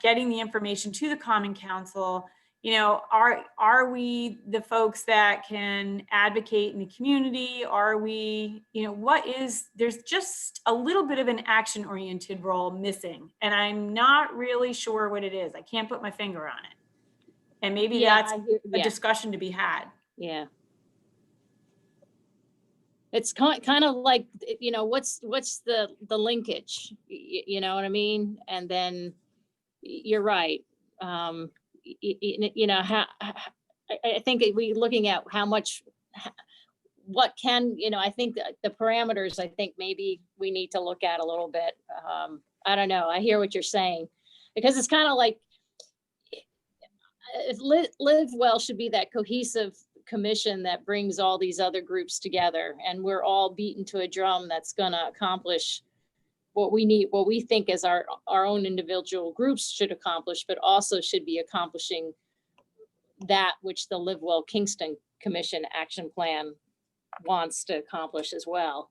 H: getting the information to the Common Council? Are we the folks that can advocate in the community? Are we, there's just a little bit of an action-oriented role missing, and I'm not really sure what it is. I can't put my finger on it. And maybe that's a discussion to be had.
I: Yeah. It's kind of like, what's the linkage, you know what I mean? And then you're right. How, I think we looking at how much, what can, I think the parameters, I think maybe we need to look at a little bit. I don't know. I hear what you're saying, because it's kind of like, Live Well should be that cohesive commission that brings all these other groups together, and we're all beaten to a drum that's going to accomplish what we need, what we think as our own individual groups should accomplish, but also should be accomplishing that which the Live Well Kingston Commission Action Plan wants to accomplish as well.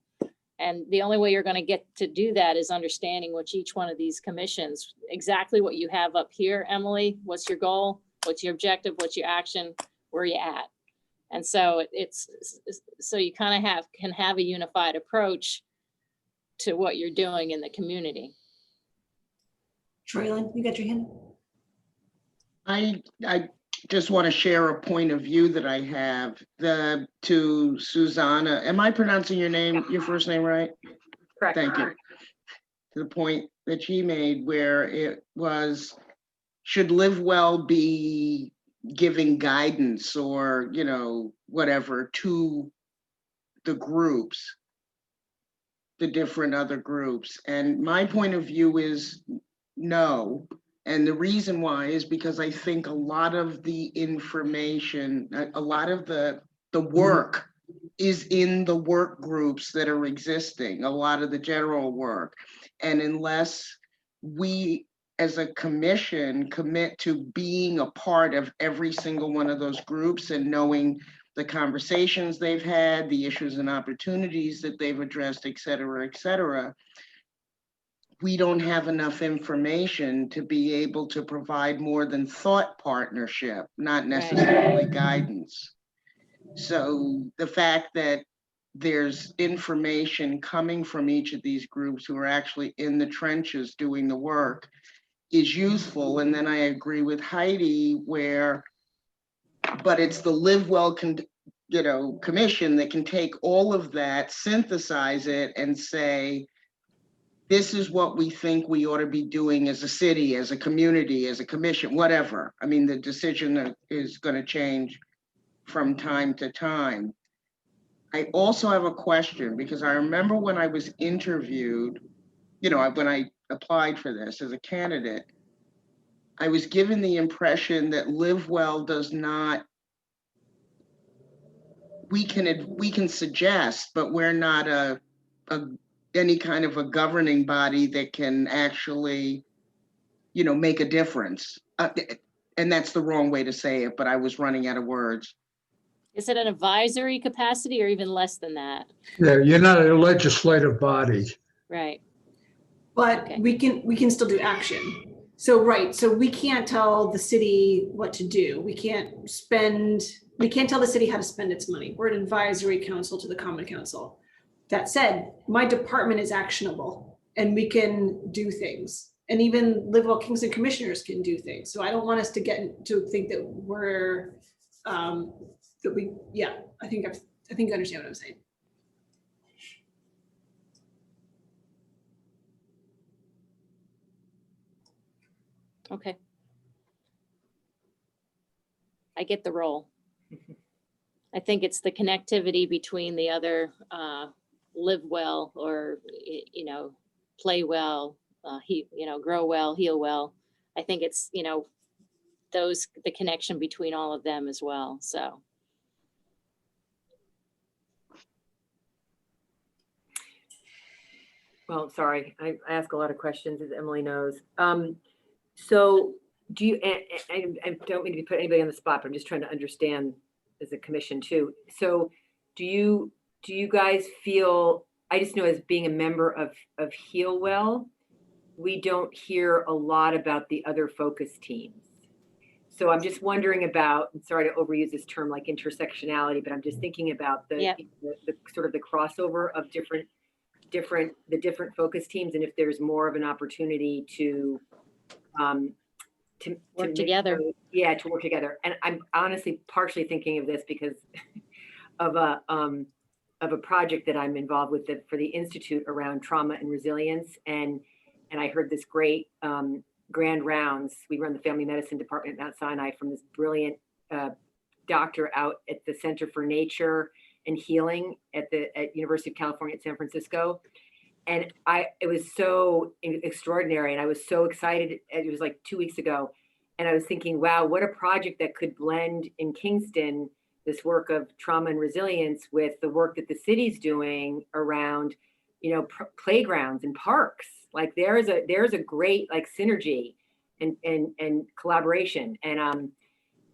I: And the only way you're going to get to do that is understanding what each one of these commissions, exactly what you have up here, Emily, what's your goal? What's your objective? What's your action? Where are you at? And so so you kind of can have a unified approach to what you're doing in the community.
A: Troy, you got your hand?
C: I just want to share a point of view that I have to Susanna. Am I pronouncing your name, your first name right?
K: Correct.
C: Thank you. To the point that she made where it was, should Live Well be giving guidance or, whatever to the groups, the different other groups? And my point of view is no. And the reason why is because I think a lot of the information, a lot of the work is in the work groups that are existing, a lot of the general work. And unless we as a commission commit to being a part of every single one of those groups and knowing the conversations they've had, the issues and opportunities that they've addressed, et cetera, we don't have enough information to be able to provide more than thought partnership, not necessarily guidance. So the fact that there's information coming from each of these groups who are actually in the trenches doing the work is useful. And then I agree with Heidi but it's the Live Well commission that can take all of that, synthesize it, and say, this is what we think we ought to be doing as a city, as a community, as a commission, whatever. I mean, the decision is going to change from time to time. I also have a question, because I remember when I was interviewed, when I applied for this as a candidate, I was given the impression that Live Well does not, we can suggest, but we're not any kind of a governing body that can actually, make a difference. And that's the wrong way to say it, but I was running out of words.
I: Is it an advisory capacity or even less than that?
L: Yeah, you're not a legislative body.
I: Right.
A: But
I: Okay.
A: we can still do action. So, right, so we can't tell the city what to do. We can't tell the city how to spend its money. We're an advisory council to the Common Council. That said, my department is actionable and we can do things. And even Live Well Kingston commissioners can do things. So I don't want us to get to think that we're, I think you understand what I'm saying.
I: Okay. I get the role. I think it's the connectivity between the other live well, or, you know, play well, grow well, heal well. I think it's, you know, the connection between all of them as well. So.
K: Well, sorry, I ask a lot of questions, as Emily knows. So do you, I don't mean to put anybody on the spot, but I'm just trying to understand as a commission too. So do you guys feel, I just know as being a member of Heal Well, we don't hear a lot about the other focus teams. So I'm just wondering about, I'm sorry to overuse this term like intersectionality, but I'm just thinking about the sort of the crossover of the different focus teams, and if there's more of an opportunity to
I: Work together.
K: To work together. And I'm honestly partially thinking of this because of a project that I'm involved with for the Institute around trauma and resilience. And I heard this great grand rounds. We run the family medicine department at Mount Sinai from this brilliant doctor out at the Center for Nature and Healing at University of California at San Francisco. And it was so extraordinary. And I was so excited. It was like 2 weeks ago. And I was thinking, wow, what a project that could blend in Kingston, this work of trauma and resilience with the work that the city's doing around, you know, playgrounds and parks. Like there's a great like synergy and collaboration. And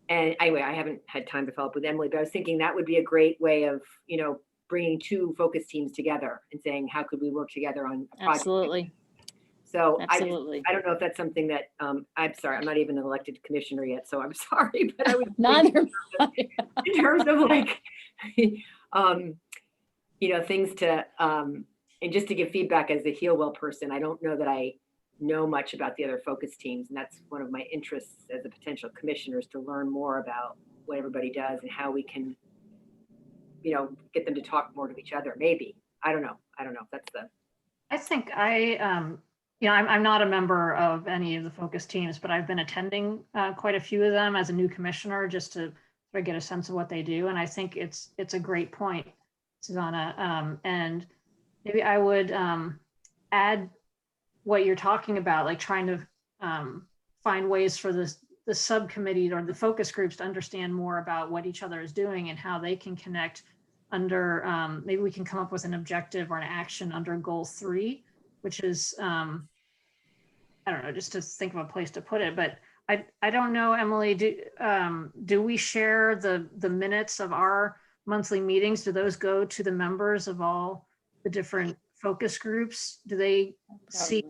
K: anyway, I haven't had time to follow up with Emily, but I was thinking that would be a great way of, you know, bringing two focus teams together and saying, how could we work together on a project?
I: Absolutely.
K: So
I: absolutely.
K: I don't know if that's something that, I'm sorry, I'm not even an elected commissioner yet, so I'm sorry, but I would
I: Neither.
K: in terms of like, you know, things to, and just to give feedback as a Heal Well person, I don't know that I know much about the other focus teams. And that's one of my interests as a potential commissioner, is to learn more about what everybody does and how we can, you know, get them to talk more to each other. Maybe. I don't know. That's the.
E: I think I'm not a member of any of the focus teams, but I've been attending quite a few of them as a new commissioner, just to sort of get a sense of what they do. And I think it's a great point, Susanna. And maybe I would add what you're talking about, like trying to find ways for the subcommittee or the focus groups to understand more about what each other is doing and how they can connect under, maybe we can come up with an objective or an action under goal 3, which is, I don't know, just to think of a place to put it, but I don't know, Emily, do we share the minutes of our monthly meetings? Do those go to the members of all the different focus groups? Do they see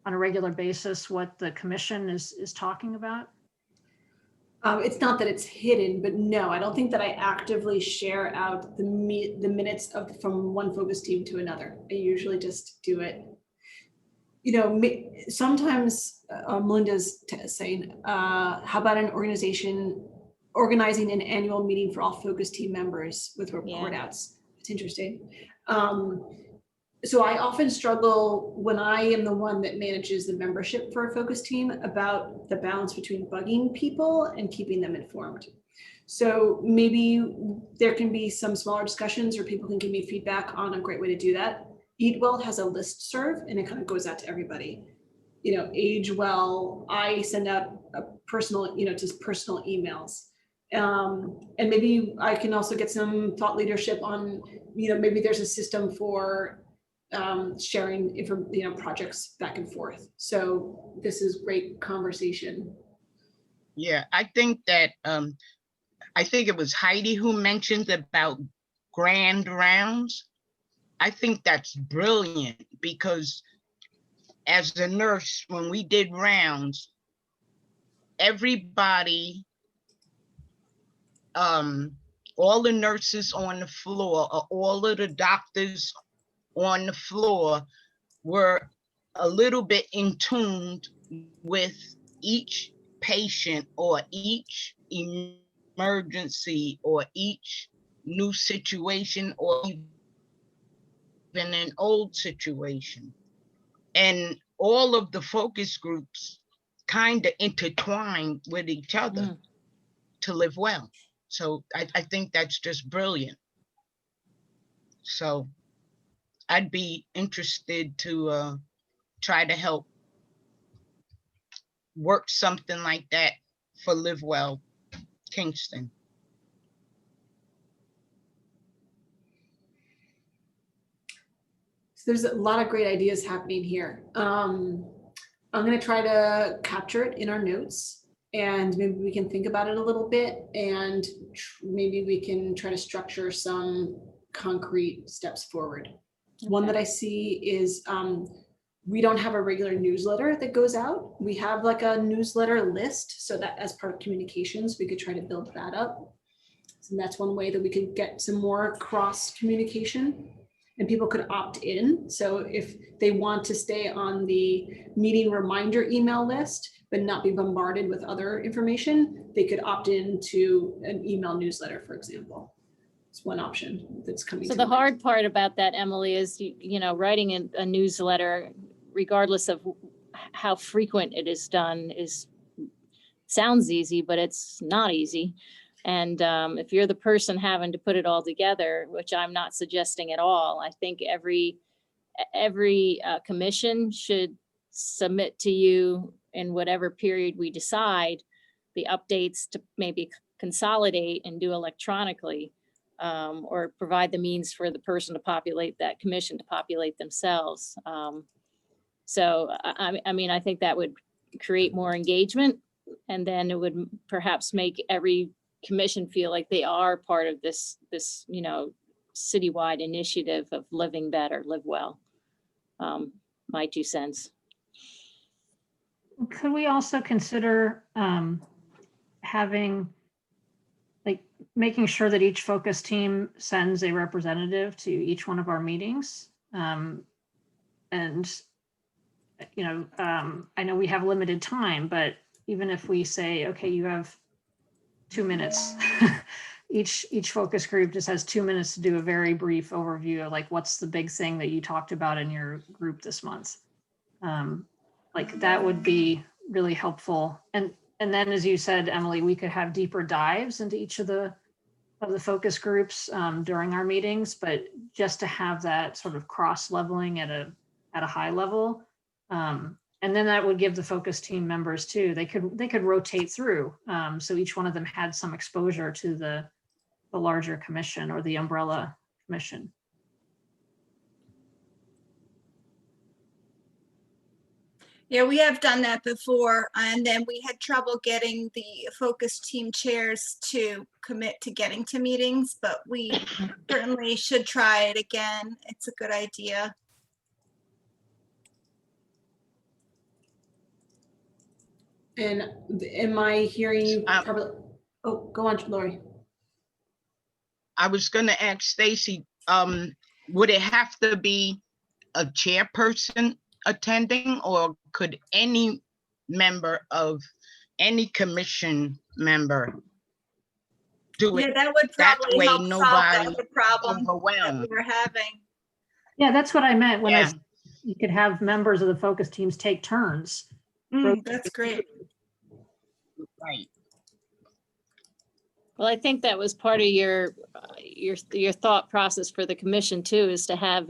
E: on a regular basis, what the commission is talking about?
A: It's not that it's hidden, but no, I don't think that I actively share out the minutes from one focus team to another. I usually just do it. You know, sometimes Melinda's saying, how about an organization organizing an annual meeting for all focus team members with report outs? It's interesting. So I often struggle when I am the one that manages the membership for a focus team about the balance between bugging people and keeping them informed. So maybe there can be some smaller discussions, or people can give me feedback on a great way to do that. Eat Well has a listserv, and it kind of goes out to everybody. You know, Age Well, I send out a personal, just personal emails. And maybe I can also get some thought leadership on, maybe there's a system for sharing projects back and forth. So this is great conversation.
F: Yeah, I think that I think it was Heidi who mentioned about grand rounds. I think that's brilliant, because as a nurse, when we did rounds, everybody, all the nurses on the floor, or all of the doctors on the floor, were a little bit in tune with each patient or each emergency or each new situation or even an old situation. And all of the focus groups kind of intertwine with each other to live well. So I think that's just brilliant. So I'd be interested to try to help work something like that for Live Well Kingston.
A: So there's a lot of great ideas happening here. I'm going to try to capture it in our notes, and maybe we can think about it a little bit, and maybe we can try to structure some concrete steps forward. One that I see is we don't have a regular newsletter that goes out. We have like a newsletter list, so that as part of communications, we could try to build that up. So that's one way that we could get some more cross communication, and people could opt in. So if they want to stay on the meeting reminder email list, but not be bombarded with other information, they could opt in to an email newsletter, for example. It's one option that's coming.
I: So
A: to
I: the
A: mind.
I: hard part about that, Emily, is, you know, writing a newsletter, regardless of how frequent it is done, sounds easy, but it's not easy. And if you're the person having to put it all together, which I'm not suggesting at all, I think every commission should submit to you in whatever period we decide the updates to maybe consolidate and do electronically, or provide the means for the person to populate that commission to populate themselves. So I mean, I think that would create more engagement, and then it would perhaps make every commission feel like they are part of this, you know, citywide initiative of living better, live well. My 2 cents.
E: Could we also consider having, like, making sure that each focus team sends a representative to each one of our meetings? And, you know, I know we have limited time, but even if we say, okay, you have 2 minutes, each focus group just has 2 minutes to do a very brief overview of, like, what's the big thing that you talked about in your group this month. Like, that would be really helpful. And then, as you said, Emily, we could have deeper dives into each of the focus groups during our meetings, but just to have that sort of cross leveling at a high level. And then that would give the focus team members too, they could rotate through. So each one of them had some exposure to the larger commission or the umbrella commission.
G: Yeah, we have done that before, and then we had trouble getting the focus team chairs to commit to getting to meetings, but we certainly should try it again. It's a good idea.
A: And am I hearing you probably? Oh, go on, Lori.
F: I was going to ask Stacy, would it have to be a chairperson attending, or could any member of any commission member do it?
G: Yeah, that would probably
F: way
G: help
F: nobody
G: solve the problem that
F: overwhelmed.
G: we were having.
E: Yeah, that's what I meant when you could have members of the focus teams take turns.
G: That's great.
F: Right.
I: Well, I think that was part of your thought process for the commission too, is to have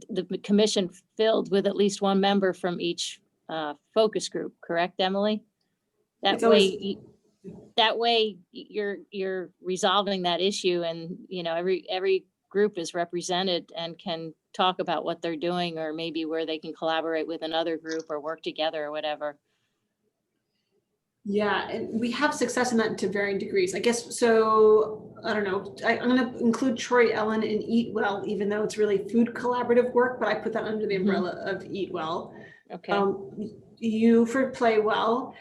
I: the commission filled with at least one member from each focus group, correct, Emily? That way you're resolving that issue, and, you know, every group is represented and can talk about what they're doing, or maybe where they can collaborate with another group or work together or whatever.
A: Yeah, and we have success in that to varying degrees, I guess. So I don't know, I'm going to include Troy Ellen in Eat Well, even though it's really food collaborative work, but I put that under the umbrella of Eat Well.
I: Okay.
A: You for Play Well,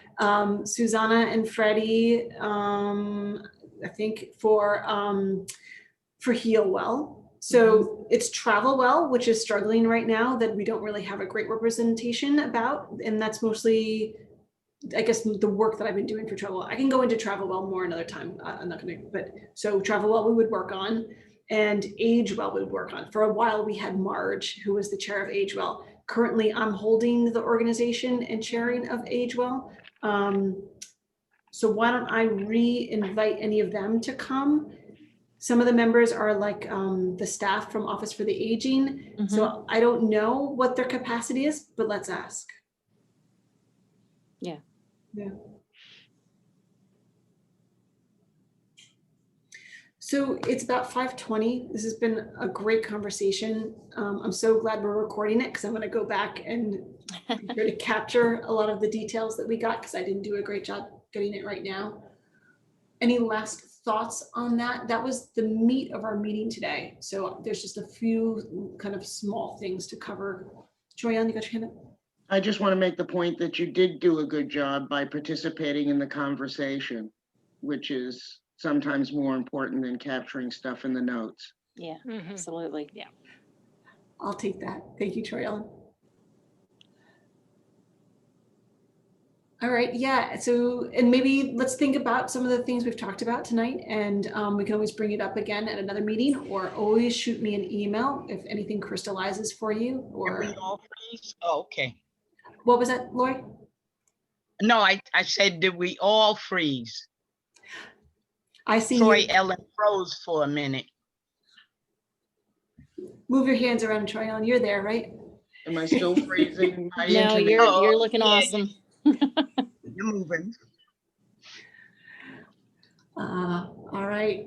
A: Susanna and Freddie, I think for Heal Well. So it's Travel Well, which is struggling right now, that we don't really have a great representation about, and that's mostly, I guess, the work that I've been doing for Travel Well. I can go into Travel Well more another time. I'm not going to, but so Travel Well we would work on, and Age Well we would work on. For a while we had Marge, who was the chair of Age Well, currently I'm holding the organization and chairing of Age Well. So why don't I re-invite any of them to come? Some of the members are like the staff from Office for the Aging. So I don't know what their capacity is, but let's ask.
I: Yeah.
A: Yeah. So it's about 5:20. This has been a great conversation. I'm so glad we're recording it because I'm going to go back and be sure to capture a lot of the details that we got because I didn't do a great job getting it right now. Any last thoughts on that? That was the meat of our meeting today. So there's just a few kind of small things to cover. Joyanne, you got your hand up?
C: I just want to make the point that you did do a good job by participating in the conversation, which is sometimes more important than capturing stuff in the notes.
I: Yeah, absolutely. Yeah.
A: I'll take that. Thank you, Troy Ellen. All right, yeah, so, and maybe let's think about some of the things we've talked about tonight, and we can always bring it up again at another meeting, or always shoot me an email if anything crystallizes for you, or.
F: We all freeze? Oh, okay.
A: What was that, Lori?
F: No, I said, did we all freeze?
A: I see
F: Troy
A: you.
F: Ellen froze for a minute.
A: Move your hands around, Troy Ellen. You're there, right?
C: Am I still freezing? My
I: No,
C: internet?
I: you're looking awesome.
F: You're moving.
A: All right.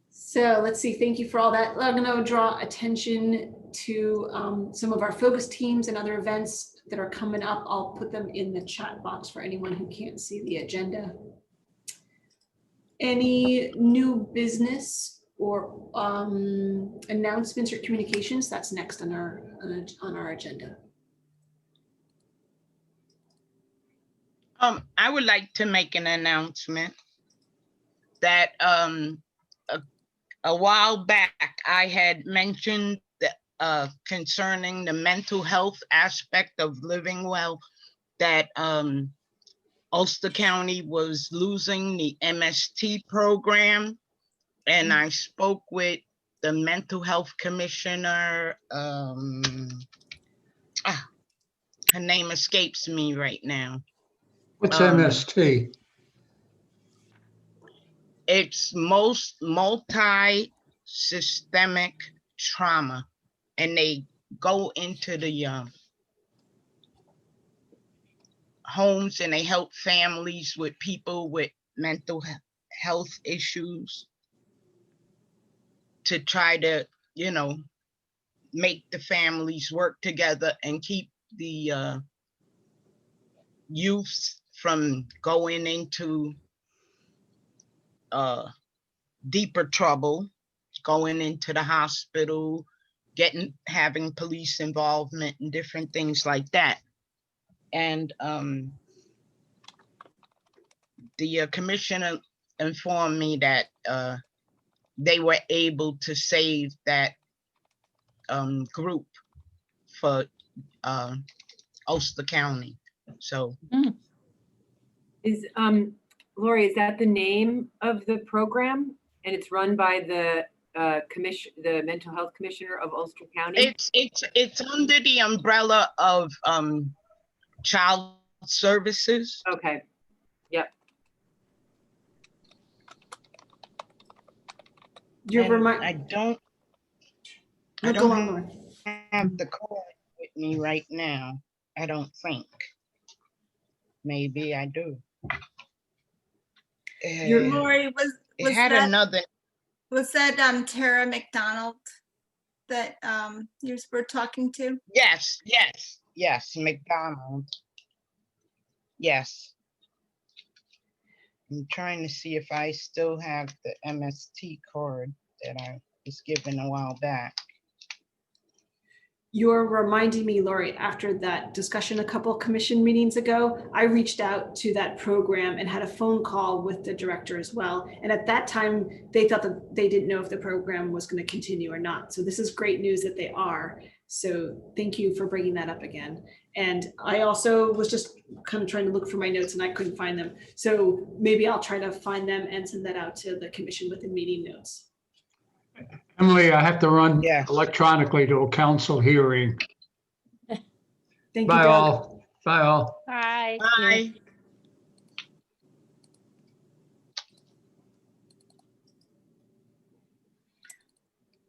A: So let's see. Thank you for all that. I'm going to draw attention to some of our focus teams and other events that are coming up. I'll put them in the chat box for anyone who can't see the agenda. Any new business or announcements or communications? That's next on our agenda.
F: I would like to make an announcement that a while back I had mentioned that concerning the mental health aspect of living well, that Ulster County was losing the MST program, and I spoke with the mental health commissioner. Her name escapes me right now.
L: What's MST?
F: It's most multi-systemic trauma, and they go into the homes and they help families with people with mental health issues to try to, you know, make the families work together and keep the youth from going into deeper trouble, going into the hospital, having police involvement and different things like that. And the commissioner informed me that they were able to save that group for Ulster County. So
K: is Lori, is that the name of the program? And it's run by the the mental health commissioner of Ulster County?
F: It's under the umbrella of child services.
K: Okay. Yep.
F: I don't have the card with me right now. I don't think. Maybe I do.
G: Lori, was
F: had
G: that
F: another.
G: Was that Tara McDonald that you were talking to?
F: Yes, McDonald. Yes. I'm trying to see if I still have the MST card that I was given a while back.
A: You're reminding me, Lori, after that discussion a couple of commission meetings ago, I reached out to that program and had a phone call with the director as well. And at that time, they thought that they didn't know if the program was going to continue or not. So this is great news that they are. So thank you for bringing that up again. And I also was just kind of trying to look for my notes and I couldn't find them. So maybe I'll try to find them and send that out to the commission with the meeting notes.
L: Emily, I have to run electronically to a council hearing.
A: Thank you,
L: Bye
A: Doug.
L: all. Bye all.
B: Bye.
F: Bye.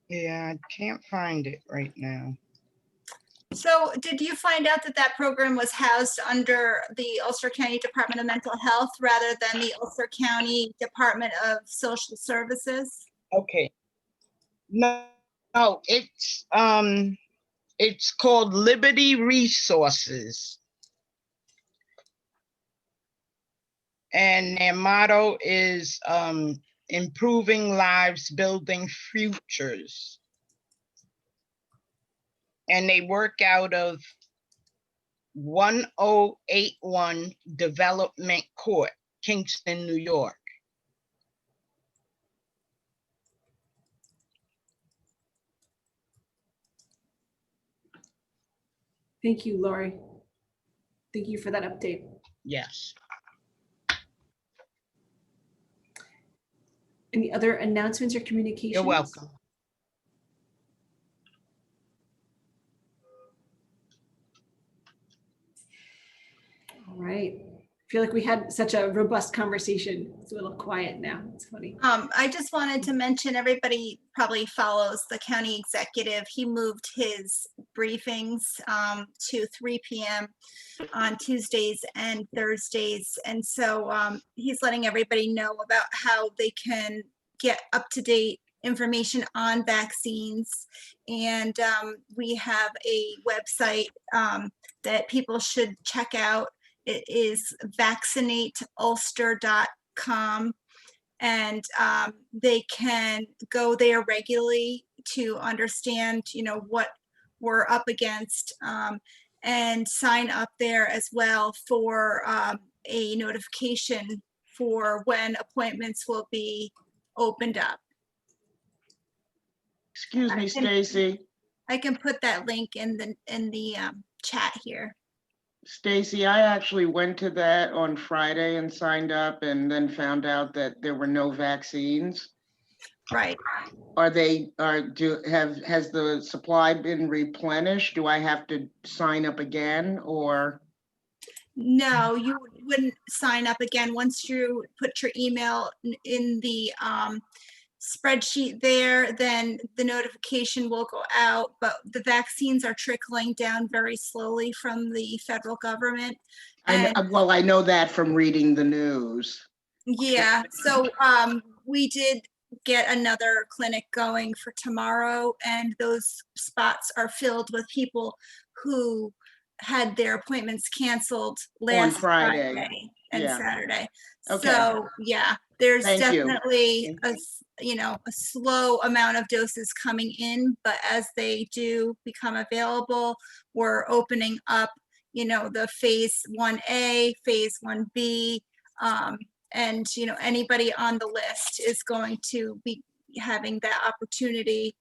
F: Yeah, I can't find it right now.
G: So did you find out that that program was housed under the Ulster County Department of Mental Health rather than the Ulster County Department of Social Services?
F: Okay. No, no, it's called Liberty Resources. And their motto is improving lives, building futures. And they work out of 1081 Development Court, Kingston, New York.
A: Thank you, Lori. Thank you for that update.
F: Yes.
A: Any other announcements or communications?
F: You're welcome.
A: All right. I feel like we had such a robust conversation. It's a little quiet now. It's funny.
G: I just wanted to mention, everybody probably follows the county executive. He moved his briefings to 3 p.m. on Tuesdays and Thursdays. And so he's letting everybody know about how they can get up-to-date information on vaccines. And we have a website that people should check out. It is vaccinateulster.com, and they can go there regularly to understand, you know, what we're up against, and sign up there as well for a notification for when appointments will be opened up.
C: Excuse me, Stacy.
G: I can put that link in the chat here.
C: Stacy, I actually went to that on Friday and signed up and then found out that there were no vaccines.
G: Right.
C: Has the supply been replenished? Do I have to sign up again or?
G: No, you wouldn't sign up again. Once you put your email in the spreadsheet there, then the notification will go out, but the vaccines are trickling down very slowly from the federal government.
C: Well, I know that from reading the news.
G: Yeah, so we did get another clinic going for tomorrow, and those spots are filled with people who had their appointments canceled last Friday and Saturday.
C: Okay.
G: So yeah, there's
C: Thank you.
G: definitely a slow amount of doses coming in, but as they do become available, we're opening up, you know, the phase 1A, phase 1B, and you know, anybody on the list is going to be having that opportunity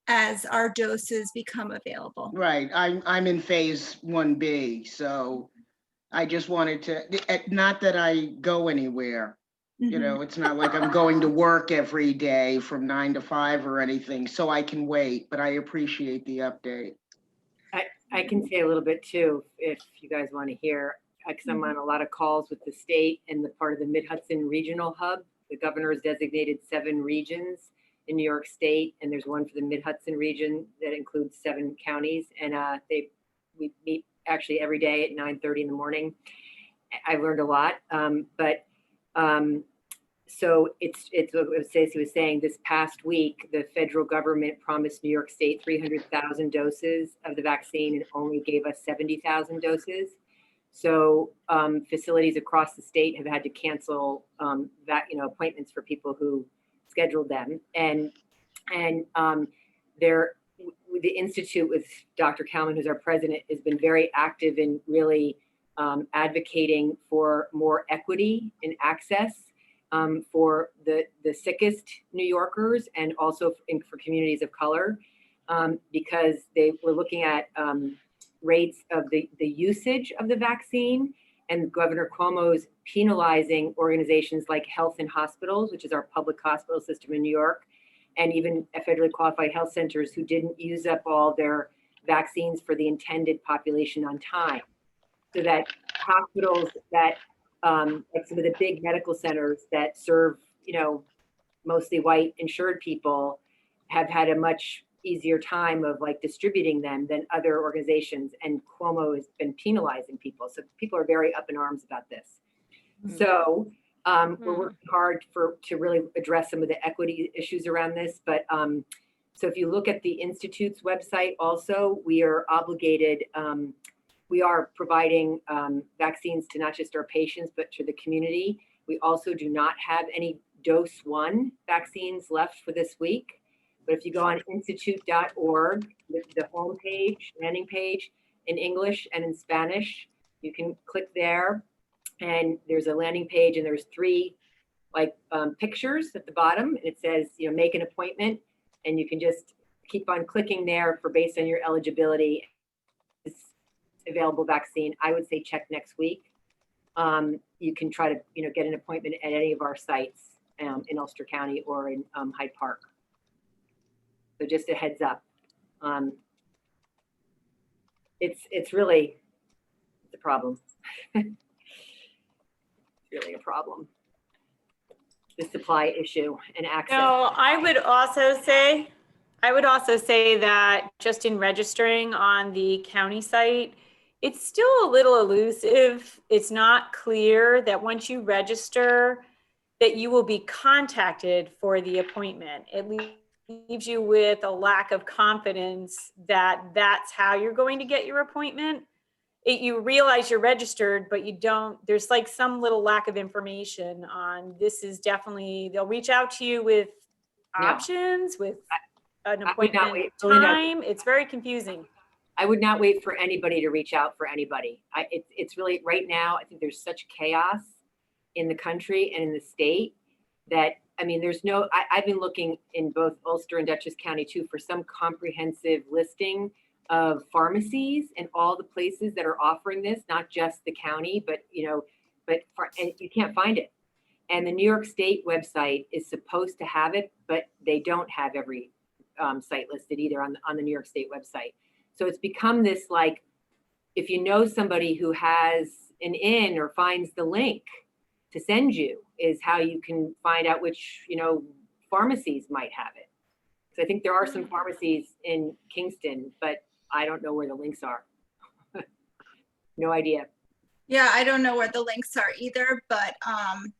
G: as our doses become available.
C: Right, I'm in phase 1B, so I just wanted to, not that I go anywhere. You know, it's not like I'm going to work every day from 9 to 5 or anything, so I can wait, but I appreciate the update.
K: I can say a little bit too, if you guys want to hear, because I'm on a lot of calls with the state and the part of the Mid-Hudson Regional Hub. The governor has designated 7 regions in New York State, and there's one for the Mid-Hudson region that includes 7 counties. And we meet actually every day at 9:30 in the morning. I learned a lot, so it's what Stacey was saying. This past week, the federal government promised New York State 300,000 doses of the vaccine and only gave us 70,000 doses. So facilities across the state have had to cancel appointments for people who scheduled them. And the Institute with Dr. Kalman, who's our president, has been very active in really advocating for more equity in access for the sickest New Yorkers, and also for communities of color, because they were looking at rates of the usage of the vaccine, and Governor Cuomo's penalizing organizations like Health and Hospitals, which is our public hospital system in New York, and even federally qualified health centers who didn't use up all their vaccines for the intended population on time, so that hospitals that, like some of the big medical centers that serve, mostly white insured people, have had a much easier time of like distributing them than other organizations. And Cuomo has been penalizing people. So people are very up in arms about this. So we're working hard to really address some of the equity issues around this. But so if you look at the Institute's website also, we are obligated, we are providing vaccines to not just our patients, but to the community. We also do not have any dose 1 vaccines left for this week. But if you go on institute.org, the homepage, landing page in English and in Spanish, you can click there, and there's a landing page, and there's 3 pictures at the bottom. And it says, make an appointment, and you can just keep on clicking there for based on your eligibility. Available vaccine. I would say check next week. You can try to get an appointment at any of our sites in Ulster County or in Hyde Park. So just a heads up. It's really a problem. It's really a problem. The supply issue and access.
H: No, I would also say that just in registering on the county site, it's still a little elusive. It's not clear that once you register that you will be contacted for the appointment. It leaves you with a lack of confidence that that's how you're going to get your appointment. You realize you're registered, but you don't, there's like some little lack of information on this is definitely, they'll reach out to you with options, with an appointment time. It's very confusing.
K: I would not wait for anybody to reach out for anybody. It's really, right now, I think there's such chaos in the country and in the state that, there's no, I've been looking in both Ulster and Dutchess County too for some comprehensive listing of pharmacies and all the places that are offering this, not just the county, but, and you can't find it. And the New York State website is supposed to have it, but they don't have every site listed either on the New York State website. So it's become this, like, if you know somebody who has an in or finds the link to send you is how you can find out which, pharmacies might have it. So I think there are some pharmacies in Kingston, but I don't know where the links are. No idea.
G: Yeah, I don't know where the links are either, but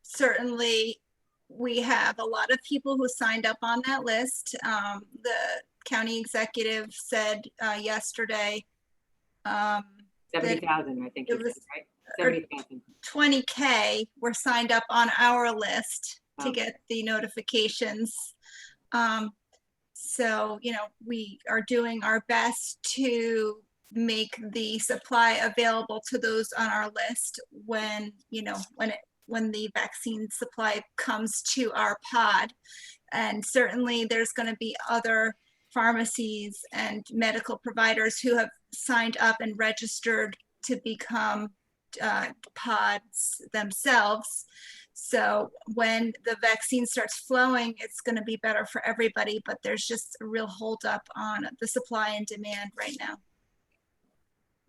G: certainly we have a lot of people who signed up on that list. The county executive said yesterday
K: 70,000, I think it was, right? 70,000.
G: 20K were signed up on our list to get the notifications. So, we are doing our best to make the supply available to those on our list when, when the vaccine supply comes to our pod. And certainly there's going to be other pharmacies and medical providers who have signed up and registered to become pods themselves. So when the vaccine starts flowing, it's going to be better for everybody, but there's just a real holdup on the supply and demand right now.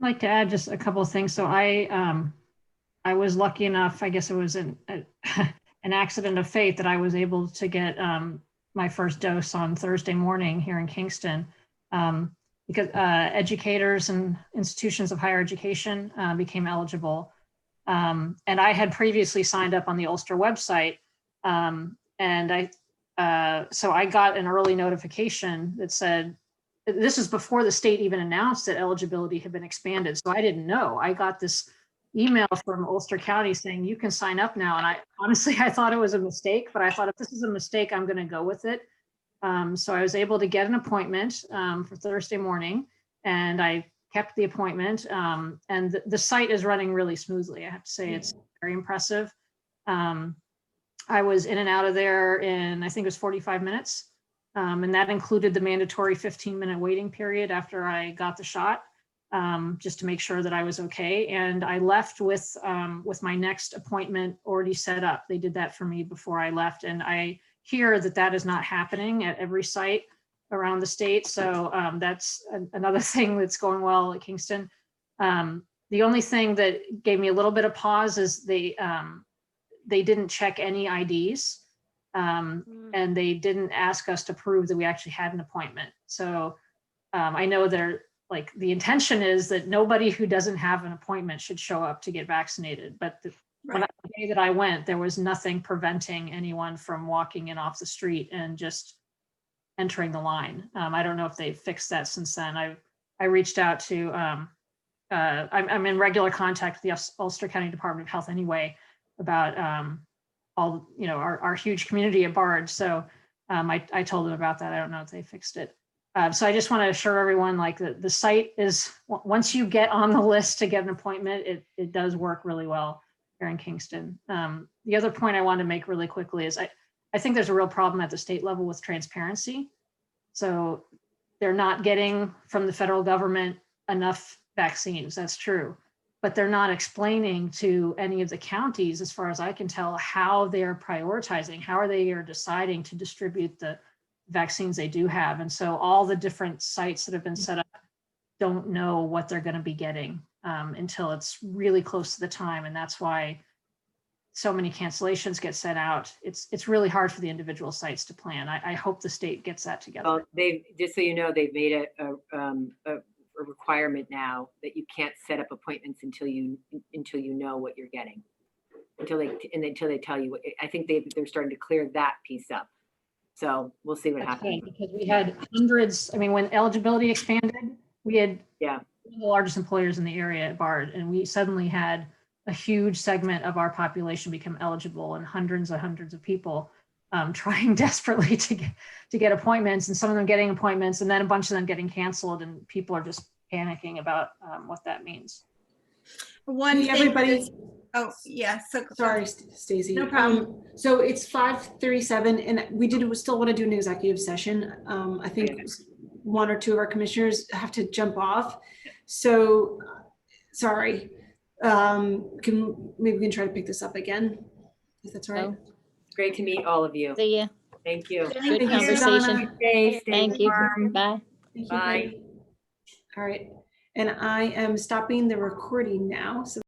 E: I'd like to add just a couple of things. So I was lucky enough, I guess it was an accident of fate that I was able to get my first dose on Thursday morning here in Kingston, because educators and institutions of higher education became eligible. And I had previously signed up on the Ulster website. So I got an early notification that said, this is before the state even announced that eligibility had been expanded. So I didn't know. I got this email from Ulster County saying you can sign up now. And I thought it was a mistake, but I thought if this is a mistake, I'm going to go with it. So I was able to get an appointment for Thursday morning, and I kept the appointment. And the site is running really smoothly. I have to say it's very impressive. I was in and out of there in, I think it was 45 minutes. And that included the mandatory 15-minute waiting period after I got the shot, just to make sure that I was okay. And I left with my next appointment already set up. They did that for me before I left. And I hear that that is not happening at every site. around the state. So that's another thing that's going well at Kingston. The only thing that gave me a little bit of pause is they didn't check any IDs, and they didn't ask us to prove that we actually had an appointment. So I know they're like, the intention is that nobody who doesn't have an appointment should show up to get vaccinated. But the day that I went, there was nothing preventing anyone from walking in off the street and just entering the line. I don't know if they've fixed that since then. I reached out to, I'm in regular contact with the Ulster County Department of Health anyway about all, our huge community at Bard. So I told them about that. I don't know if they fixed it. So I just want to assure everyone, like, the site is, once you get on the list to get an appointment, it does work really well here in Kingston. The other point I want to make really quickly is I think there's a real problem at the state level with transparency. So they're not getting from the federal government enough vaccines. That's true. But they're not explaining to any of the counties, as far as I can tell, how they're prioritizing, how they are deciding to distribute the vaccines they do have. And so all the different sites that have been set up don't know what they're going to be getting until it's really close to the time. And that's why so many cancellations get sent out. It's really hard for the individual sites to plan. I hope the state gets that together.
K: Well, just so you know, they've made a requirement now that you can't set up appointments until you know what you're getting, until they tell you. I think they're starting to clear that piece up. So we'll see what happens.
E: Because we had hundreds. I mean, when eligibility expanded, we had one of the largest employers in the area at Bard, and we suddenly had a huge segment of our population become eligible, and hundreds of people trying desperately to get appointments, and some of them getting appointments, and then a bunch of them getting canceled, and people are just panicking about what that means.
G: One thing
A: everybody.
G: Oh, yeah. So
A: sorry, Stacy.
G: No problem.
A: So it's 5:37, and we still want to do an executive session. I think one or two of our commissioners have to jump off. So sorry. Maybe we can try to pick this up again, if that's all right.
K: Great to meet all of you.
I: See ya.
K: Thank you.
I: Good conversation. Thank you. Bye.
A: Thank you.
K: Bye.
A: All right. And I am stopping the recording now. So